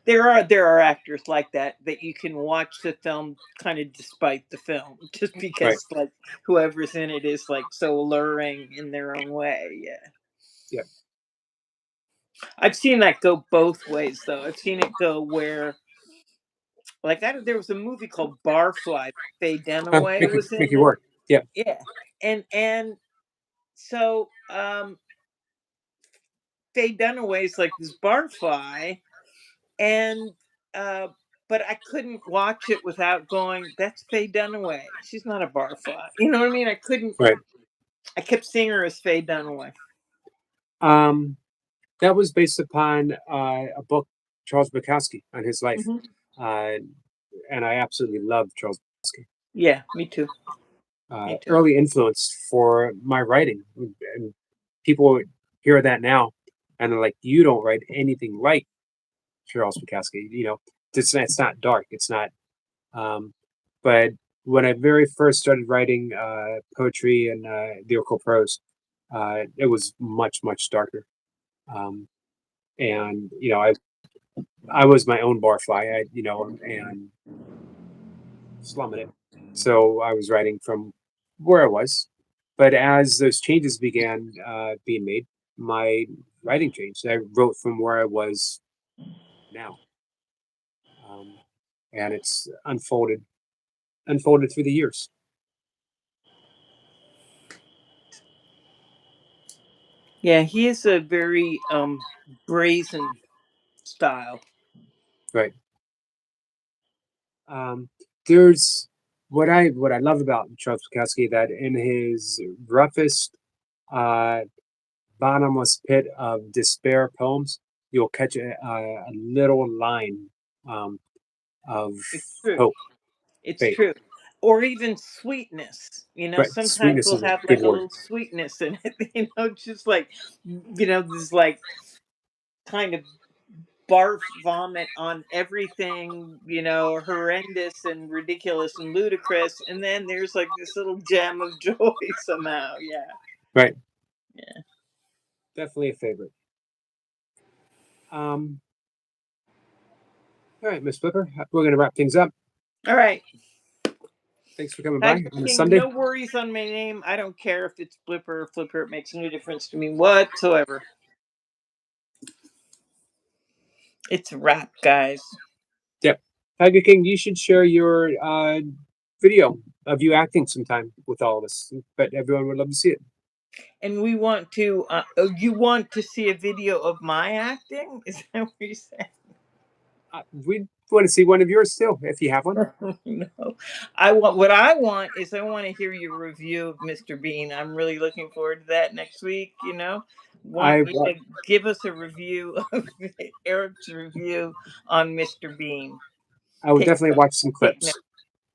There are actors like that you can watch the film kind of despite the film just Right. because like whoever's in it is like so alluring in their own way. Yeah. Yeah. I've seen that go both ways though. I've seen it go where like there was a movie called Barfly. Faye Dunaway was in Mickey it. Rourke. Yeah. Yeah. And so Faye Dunaway's like this barfly and uh but I couldn't watch it without going, that's Faye Dunaway. She's not a barfly. You know what I mean? Right. I kept seeing her as Faye Dunaway. Um, that was based upon a book, Charles Bukowski, on his life. Hmm. Uh, and I absolutely love Charles Bukowski. Yeah, me too. Me too. Early influence for my writing. And people hear that now and they're like, you don't write anything like Charles Bukowski. It's not dark. It's not. Um, but when I very first started writing poetry and lyrical prose, it was much darker. Um, and I was my own barfly. And slumming it. So I was writing from where I was. But as those changes began being made, my writing changed. I wrote from where I was now, um, and it's unfolded through the years. Yeah, he is a very brazen style. Right. Um, there's what I love about Charles Bukowski that in his roughest, uh, bottomless pit of despair poems, you'll catch a little line of It's true. hope, It's faith. true. Or even sweetness. Right, Sometimes sweetness we'll is a have good like a word. little sweetness in it, just like, this like kind of barf vomit on everything, horrendous and ridiculous and ludicrous. And then there's like this little gem of joy somehow. Yeah. Right, Yeah. definitely a favorite. Um, all right, MsBlipper, we're going to wrap things up. All right. Thanks for coming by Tiger on a King, Sunday. no worries on my name. I don't care if it's Blipper or Flipper. It makes no difference to me whatsoever. It's a wrap, guys. Yep. Tiger King, you should share your video of you acting sometime with all of us. But everyone would love to see it. And we want to. You want to see a video of my acting? Is that what you said? We want to see one of yours too, if you have one. No, I want. What I want is I want to hear your review of Mr. Bean. I'm really looking forward to that next week. Want I you to give us a review of Eric's review on Mr. Bean. I would Take definitely watch some take clips notes.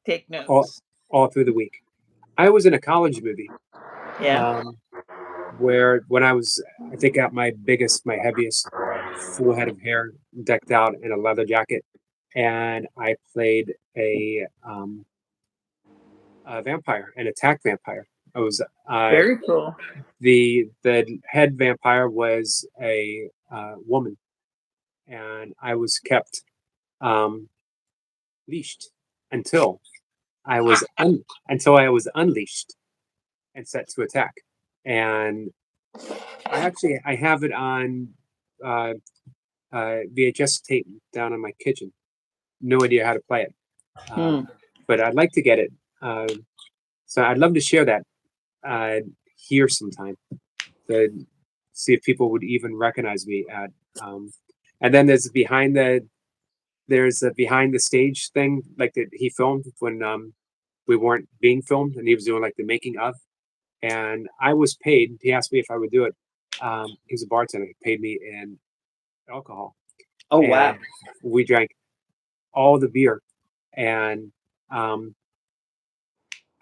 Take all notes. all through the week. I was in a college movie Yeah. where when I was, I think, at my biggest, my heaviest, full head of hair, decked out in a leather jacket, and I played a vampire, an attack vampire. I was Very cool. the head vampire was a woman, and I was kept um, leashed until until I was unleashed and set to attack. And I have it on uh, VHS tape down in my kitchen. No idea how to play it, Hmm. but I'd like to get it. Uh, so I'd love to share that here sometime to see if people would even recognize me at. Um, and then there's a behind the stage thing like that he filmed when we weren't being filmed, and he was doing like the making of. And I was paid. He asked me if I would do it. He was a bartender. He paid me in alcohol, Oh wow. and we drank all the beer. And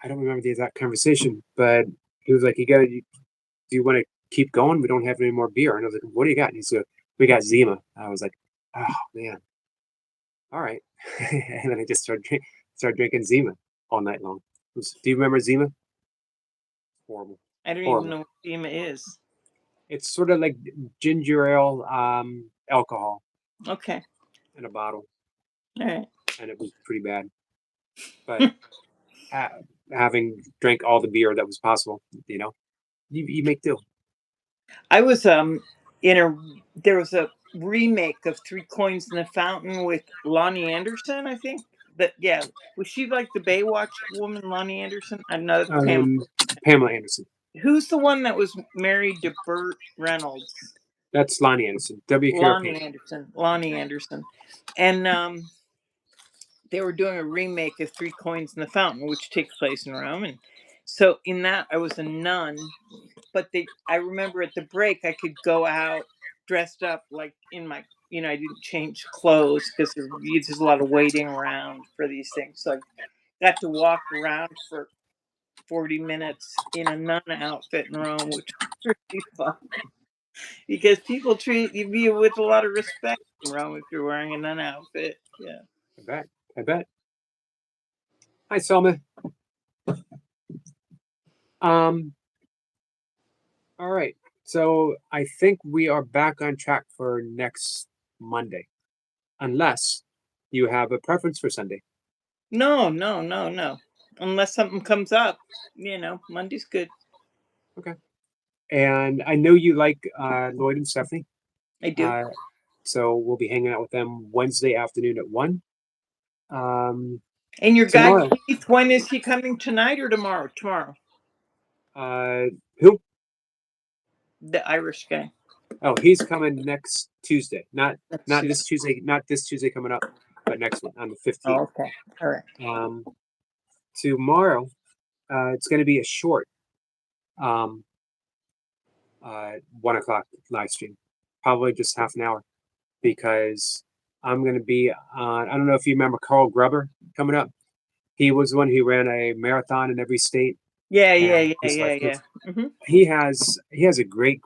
I don't remember the exact conversation, but he was like, Do you want to keep going? We don't have any more beer." And I was like, "What do you got?" And he said, "We got Zima." I was like, "Oh man, all right." And then I just started drinking Zima all night long. Do you remember Zima? Horrible, I don't even horrible. know what FEMA is. It's sort of like ginger ale, alcohol Okay. in a bottle, All right. and it was pretty bad. But having drank all the beer that was possible, you make do. I was in a there was a remake of Three Coins in the Fountain with Lonnie Anderson, I think. That yeah. Was she like the Baywatch woman, Lonnie Anderson? Another Pam. Um, Pamela Anderson. Who's the one that was married to Burt Reynolds? That's Lonnie Anderson. WKRP. Lonnie Anderson. Lonnie Anderson. And they were doing a remake of Three Coins in the Fountain, which takes place in Rome. And so in that I was a nun, but I remember at the break I could go out dressed up like in my, I didn't change clothes because there's a lot of waiting around for these things. So I got to walk around for 40 minutes in a nun outfit in Rome, which was really fun because people treat you with a lot of respect in Rome if you're wearing a nun outfit. Yeah. I bet. I bet. Hi, Selma. Um, all right. So I think we are back on track for next Monday, unless you have a preference for Sunday. No, no, no, no. Unless something comes up, Monday's good. Okay. And I know you like Lloyd and Stephanie. I do. Uh, so we'll be hanging out with them Wednesday afternoon at 1. Um, And your guy tomorrow, Keith, when is he coming, tonight or tomorrow? Tomorrow. uh, who? The Irish guy. Oh, he's coming next Tuesday. Not That's not this Tuesday. Tuesday. Not this Tuesday coming up, but next one on the 15th. Oh, okay. All right. Um, tomorrow, it's going to be a short. Um, 1 o'clock live stream, probably just half an hour, because I'm going to be on. I don't know if you remember Carl Gruber coming up. He was the one who ran a marathon in every state, Yeah, yeah, and yeah, his yeah, life yeah. coach. Hmm. He has a great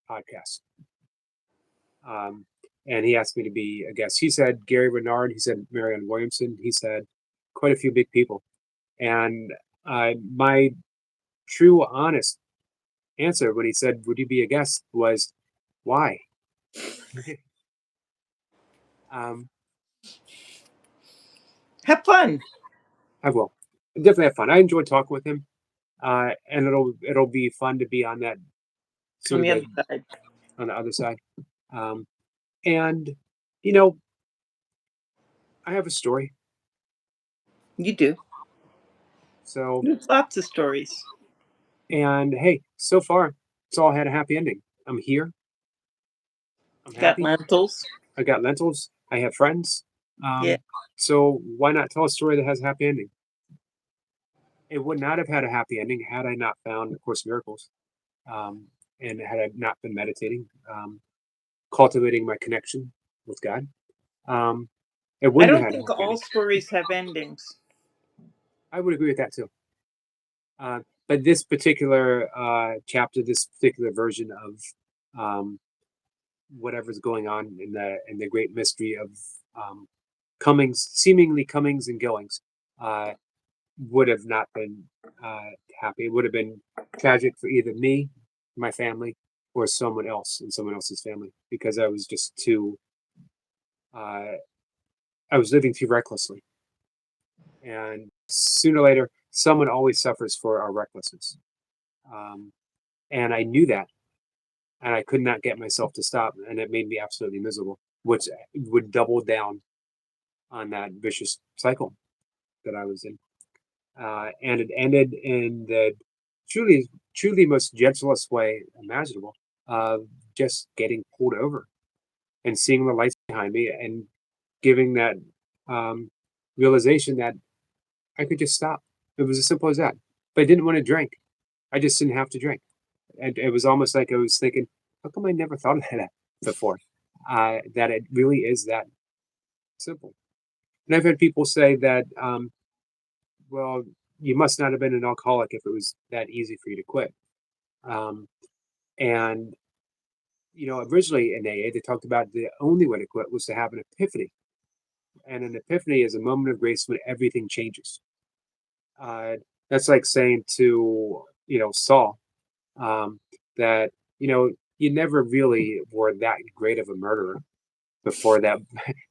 podcast. And he asked me to be a guest. He said Gary Renard. He said Marianne Williamson. He said quite a few big people. And my true, honest answer when he said, "Would you be a guest?" was, "Why?" um, Have fun I will definitely have fun. I enjoyed talking with him, and it'll be fun to be on that on sort of the other the side. on the other side. Um, and you know, I have a story. You do. So, There's lots of stories. and hey, so far it's all had a happy ending. I'm here. I'm Got happy. lentils. I got lentils. I have friends. Yeah. So why not tell a story that has a happy ending? It would not have had a happy ending had I not found A Course in Miracles, and had I not been meditating, cultivating my connection with God. Um, it I wouldn't have don't had a think happy all ending. stories have endings. I would agree with that too. But this particular chapter, this particular version of um, whatever's going on in the great mystery of um, seemingly comings and goings, uh, would have not been happy. It would have been tragic for either me, my family, or someone else in someone else's family, because I was just too. Uh, I was living too recklessly, and sooner or later, someone always suffers for our recklessness, um, and I knew that, and I could not get myself to stop, and it made me absolutely miserable, which would double down on that vicious cycle that I was in. And it ended in the truly most gentlest way imaginable of just getting pulled over and seeing the lights behind me and giving that um, realization that I could just stop. It was as simple as that. But I didn't want to drink. I just didn't have to drink. And it was almost like I was thinking, how come I never thought of that before? That it really is that simple. And I've had people say that, well, you must not have been an alcoholic if it was that easy for you to quit. Um, and originally in AA, they talked about the only way to quit was to have an epiphany, and an epiphany is a moment of grace when everything changes. Uh, that's like saying to Saul um, that you never really were that great of a murderer before that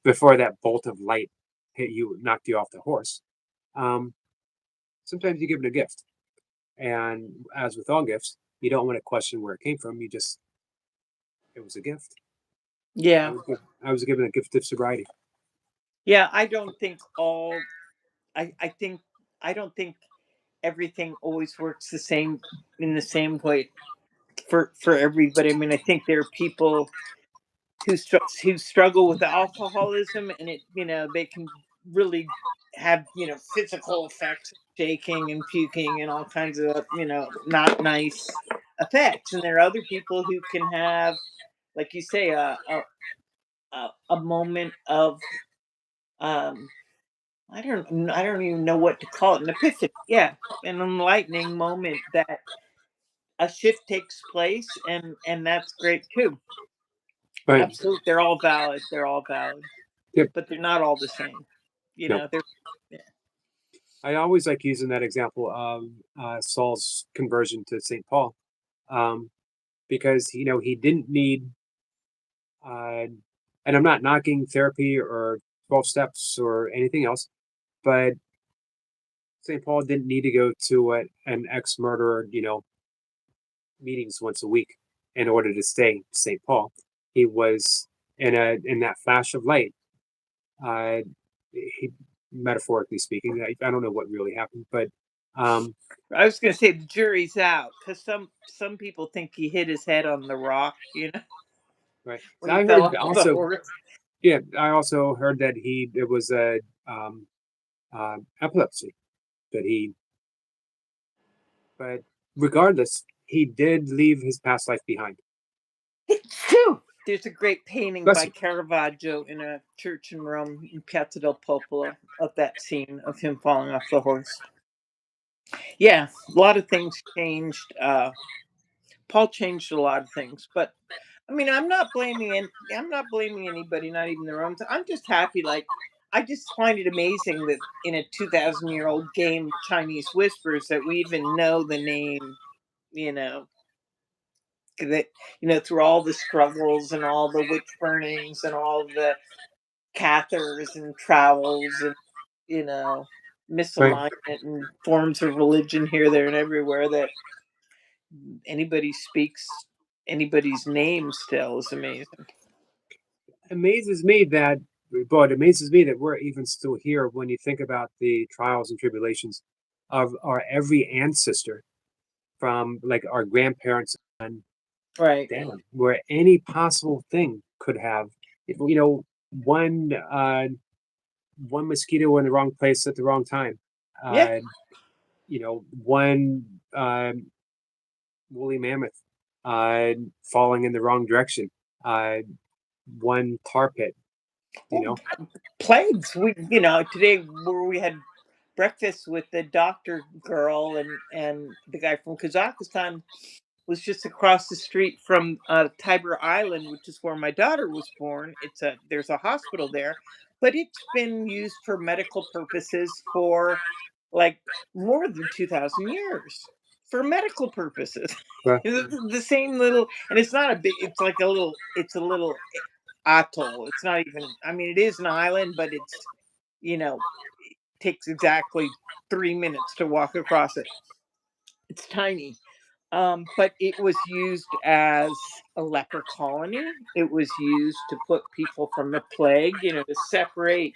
before that bolt of light hit you, knocked you off the horse. Um, Sometimes you give it a gift, and as with all gifts, you don't want to question where it came from. It was a gift. Yeah. I was given a gift of sobriety. Yeah, I don't think all I think I don't think everything always works the same in the same way for everybody. I mean, I think there are people who struggle with alcoholism, and they can really have physical effects, shaking and puking and all kinds of not nice effects. And there are other people who can have, like you say, a moment of um I don't even know what to call it, an epiphany. Yeah, an enlightening moment that a shift takes place, and that's great too. Right. Absolutely, they're all valid. They're all valid, Yep. but they're not all the same. No. They're yeah. I always like using that example of Saul's conversion to St. Paul, um, because he didn't need, uh, and I'm not knocking therapy or 12 steps or anything else, but St. Paul didn't need to go to an ex-murderer, meetings once a week in order to stay St. Paul. He was in that flash of light. Uh, he, metaphorically speaking, I don't know what really happened, but um, I was going to say the jury's out because some people think he hit his head on the rock, right. So when he I fell heard off the also, horse. yeah, I also heard that it was a epilepsy that he, but regardless, he did leave his past life behind. Phew! There's a great painting Bless by you. Caravaggio in a church in Rome, in Piazza del Popolo, of that scene of him falling off the horse. Yeah, a lot of things changed. Paul changed a lot of things, but I mean, I'm not blaming anybody, not even their own. I'm just happy. Like, I just find it amazing that in a 2,000-year-old game, Chinese Whispers, that we even know the name. You know that through all the struggles and all the witch burnings and all the cathars and travels and you know Right. misalignment and forms of religion here, there, and everywhere, that anybody speaks anybody's name still is amazing. Amazes me that, but it amazes me that we're even still here when you think about the trials and tribulations of our every ancestor, from like our grandparents on Right. down, where any possible thing could have, you know, one one mosquito in the wrong place at the wrong time. Yeah. Uh, one woolly mammoth uh, falling in the wrong direction. Uh, one tar pit, you Well, know. plagues. Today where we had breakfast with the doctor girl and the guy from Kazakhstan was just across the street from Tiber Island, which is where my daughter was born. There's a hospital there, but it's been used for medical purposes for like more than 2,000 years, for medical purposes. But The same little, and it's not a big. It's a little atoll. It's not even. I mean, it is an island, but you know takes exactly 3 minutes to walk across it. It's tiny. But it was used as a leper colony. It was used to put people from the plague, to separate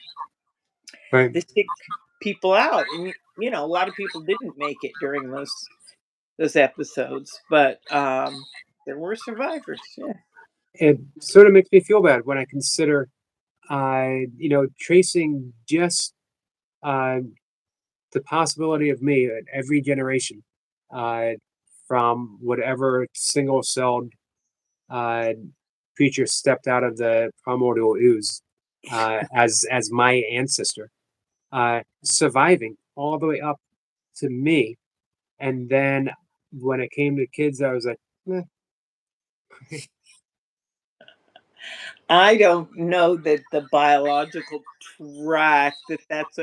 but the sick people out. And a lot of people didn't make it during those episodes, but there were survivors. Yeah. it sort of makes me feel bad when I consider, tracing just uh, the possibility of me at every generation, uh, from whatever single-celled uh, creature stepped out of the primordial ooze, as my ancestor, surviving all the way up to me. And then when it came to kids, I was like, I don't know that the biological track that's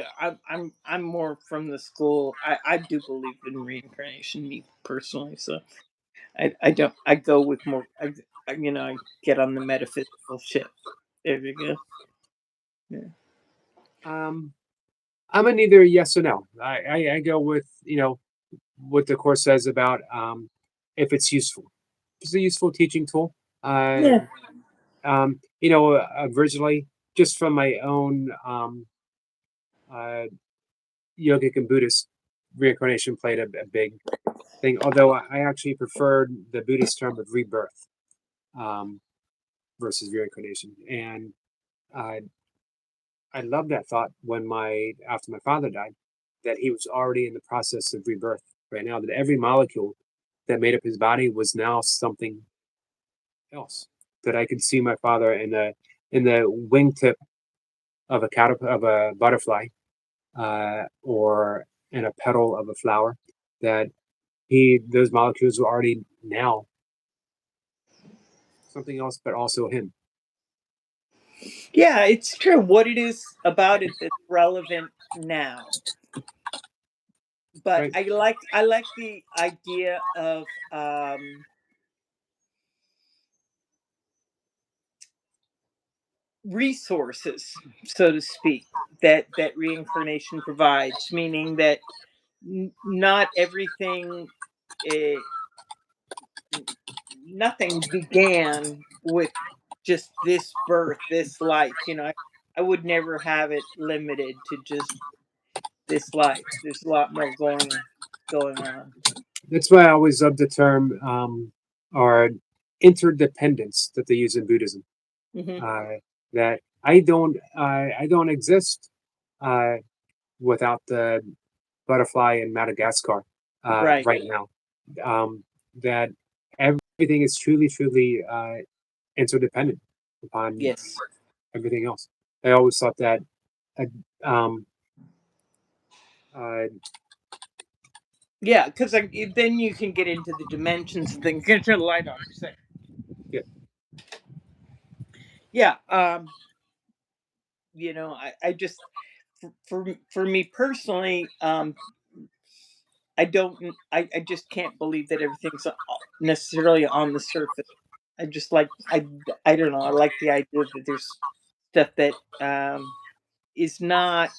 I'm more from the school. I do believe in reincarnation, me personally. So I don't I go with more. I get on the metaphysical shit. There you go. Yeah. um, I'm an either yes or no. I go with, what the course says about, if it's useful. If it's a useful teaching tool. Yeah. Originally, just from my own uh, yogic and Buddhist, reincarnation played a big thing. Although I actually preferred the Buddhist term of rebirth, um, versus reincarnation, and uh, I love that thought when after my father died, that he was already in the process of rebirth right now. That every molecule that made up his body was now something else. That I could see my father in the wingtip of a butterfly, or in a petal of a flower. That those molecules were already now something else, but also him. Yeah, it's true. What it is about it that's relevant now. But Right. I like the idea of resources, so to speak, that reincarnation provides, meaning that not everything, eh, nothing began with just this birth, this life. I would never have it limited to just this life. There's a lot more going on. That's why I always love the term, or interdependence that they use in Buddhism. Hmm. Uh, that I don't exist uh, without the butterfly in Madagascar Right. right now. that everything is truly, truly interdependent upon Yes. everything else. I always thought that uh, um, uh, Yeah, because then you can get into the dimensions and things. Get your light on for a second. yeah, Yeah. I just for me personally, I don't. I just can't believe that everything's necessarily on the surface. I just like I don't know. I like the idea that there's stuff that is not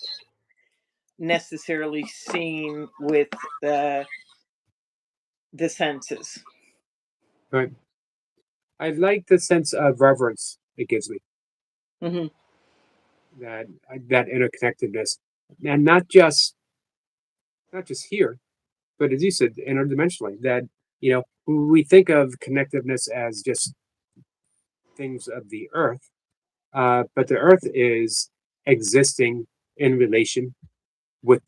necessarily seen with the senses. right. I like the sense of reverence it gives me, Hmm. that that interconnectedness, and not just here, but as you said, interdimensionally. That we think of connectiveness as just things of the earth, but the earth is existing in relation with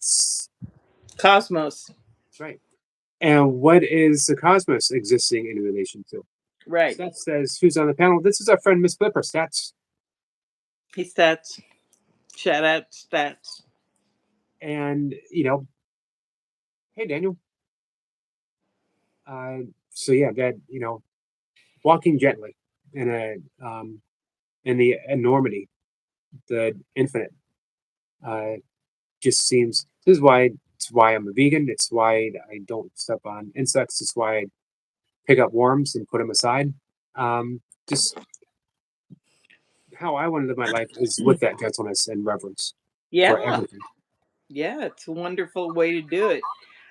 Cosmos, right. And what is the cosmos existing in relation to? right? Stats says, who's on the panel? This is our friend MsBlipper. Stats. He stats. Shout out stats. And hey Daniel. Uh, so yeah, that walking gently in in the enormity, the infinite. Uh, just seems. This is why it's why I'm a vegan. It's why I don't step on insects. It's why I pick up worms and put them aside. Just how I want to live my life is with that gentleness and reverence for Yeah, everything. yeah, it's a wonderful way to do it.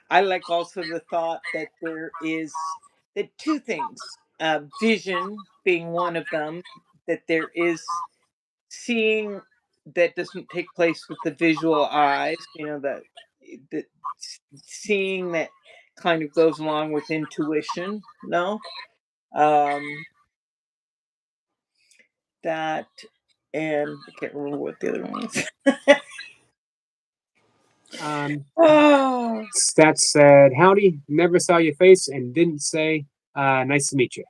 I like also the thought that there is that two things, vision being one of them, that there is seeing that doesn't take place with the visual eyes, that seeing that kind of goes along with intuition, no? Um, that, and I can't remember what the other one is. Um, Oh, Stats said, "Howdy, never saw your face and didn't say nice to meet you."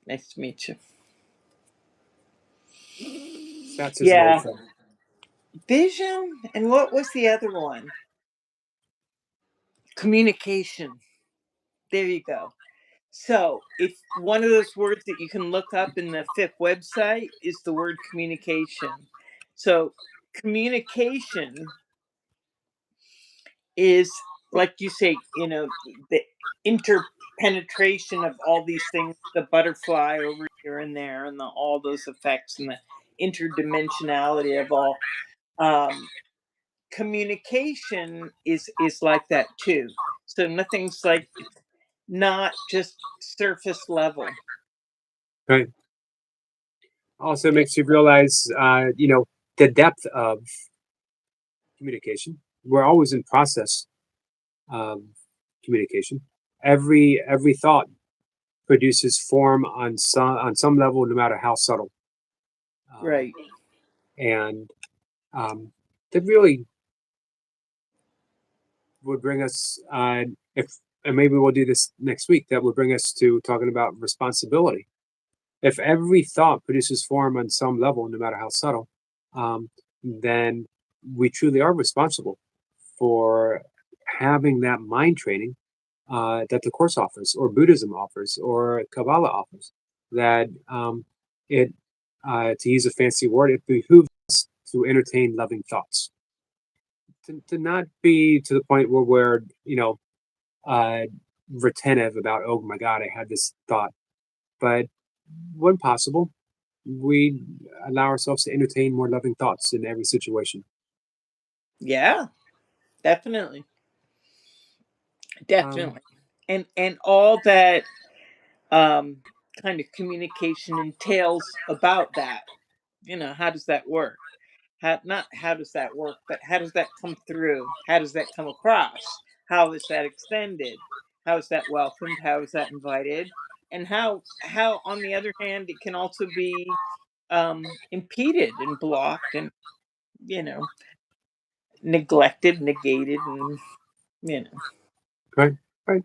nice to meet you. Stats is an old Yeah, friend. vision, and what was the other one? Communication. There you go. So, if one of those words that you can look up in the FIP website is the word communication. So, communication is, like you say, the interpenetration of all these things, the butterfly over here and there, and all those effects, and the interdimensionality of all. Um, Communication is like that too. So nothing's like not just surface level. Right. Also makes you realize, the depth of communication. We're always in process of communication. Every thought produces form on some level, no matter how subtle. Right. And that really would bring us, if and maybe we'll do this next week. That would bring us to talking about responsibility. If every thought produces form on some level, no matter how subtle, then we truly are responsible for having that mind training that the Course offers, or Buddhism offers, or Kabbalah offers. That it, to use a fancy word, it behooves us to entertain loving thoughts, to not be to the point where we're, uh, retentive about, oh my God, I had this thought. But when possible, we allow ourselves to entertain more loving thoughts in every situation. Yeah, definitely. Um, Definitely. And all that um kind of communication entails about that. How does that work? How does that work, but how does that come through? How does that come across? How is that extended? How is that welcomed? How is that invited? And how on the other hand it can also be impeded and blocked and you know neglected, negated, and you know right, right.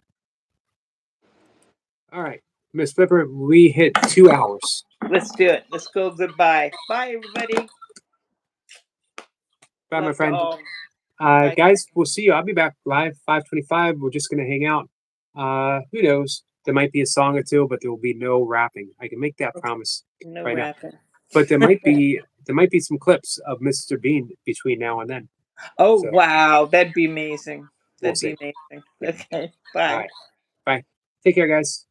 All right, MsBlipper, we hit 2 hours. Let's do it. Let's go goodbye. Bye, everybody. Bye, my Love you friend. all. Bye. Guys, we'll see you. I'll be back live 5:25. We're just gonna hang out. Who knows? There might be a song or two, but there will be no rapping. I can make that promise No right now. rapping. But there might be some clips of Mr. Bean between now and then. Oh, So wow. That'd be amazing. we'll That'd see. be amazing. Yeah. Okay. All Bye. right. Bye. Take care, guys.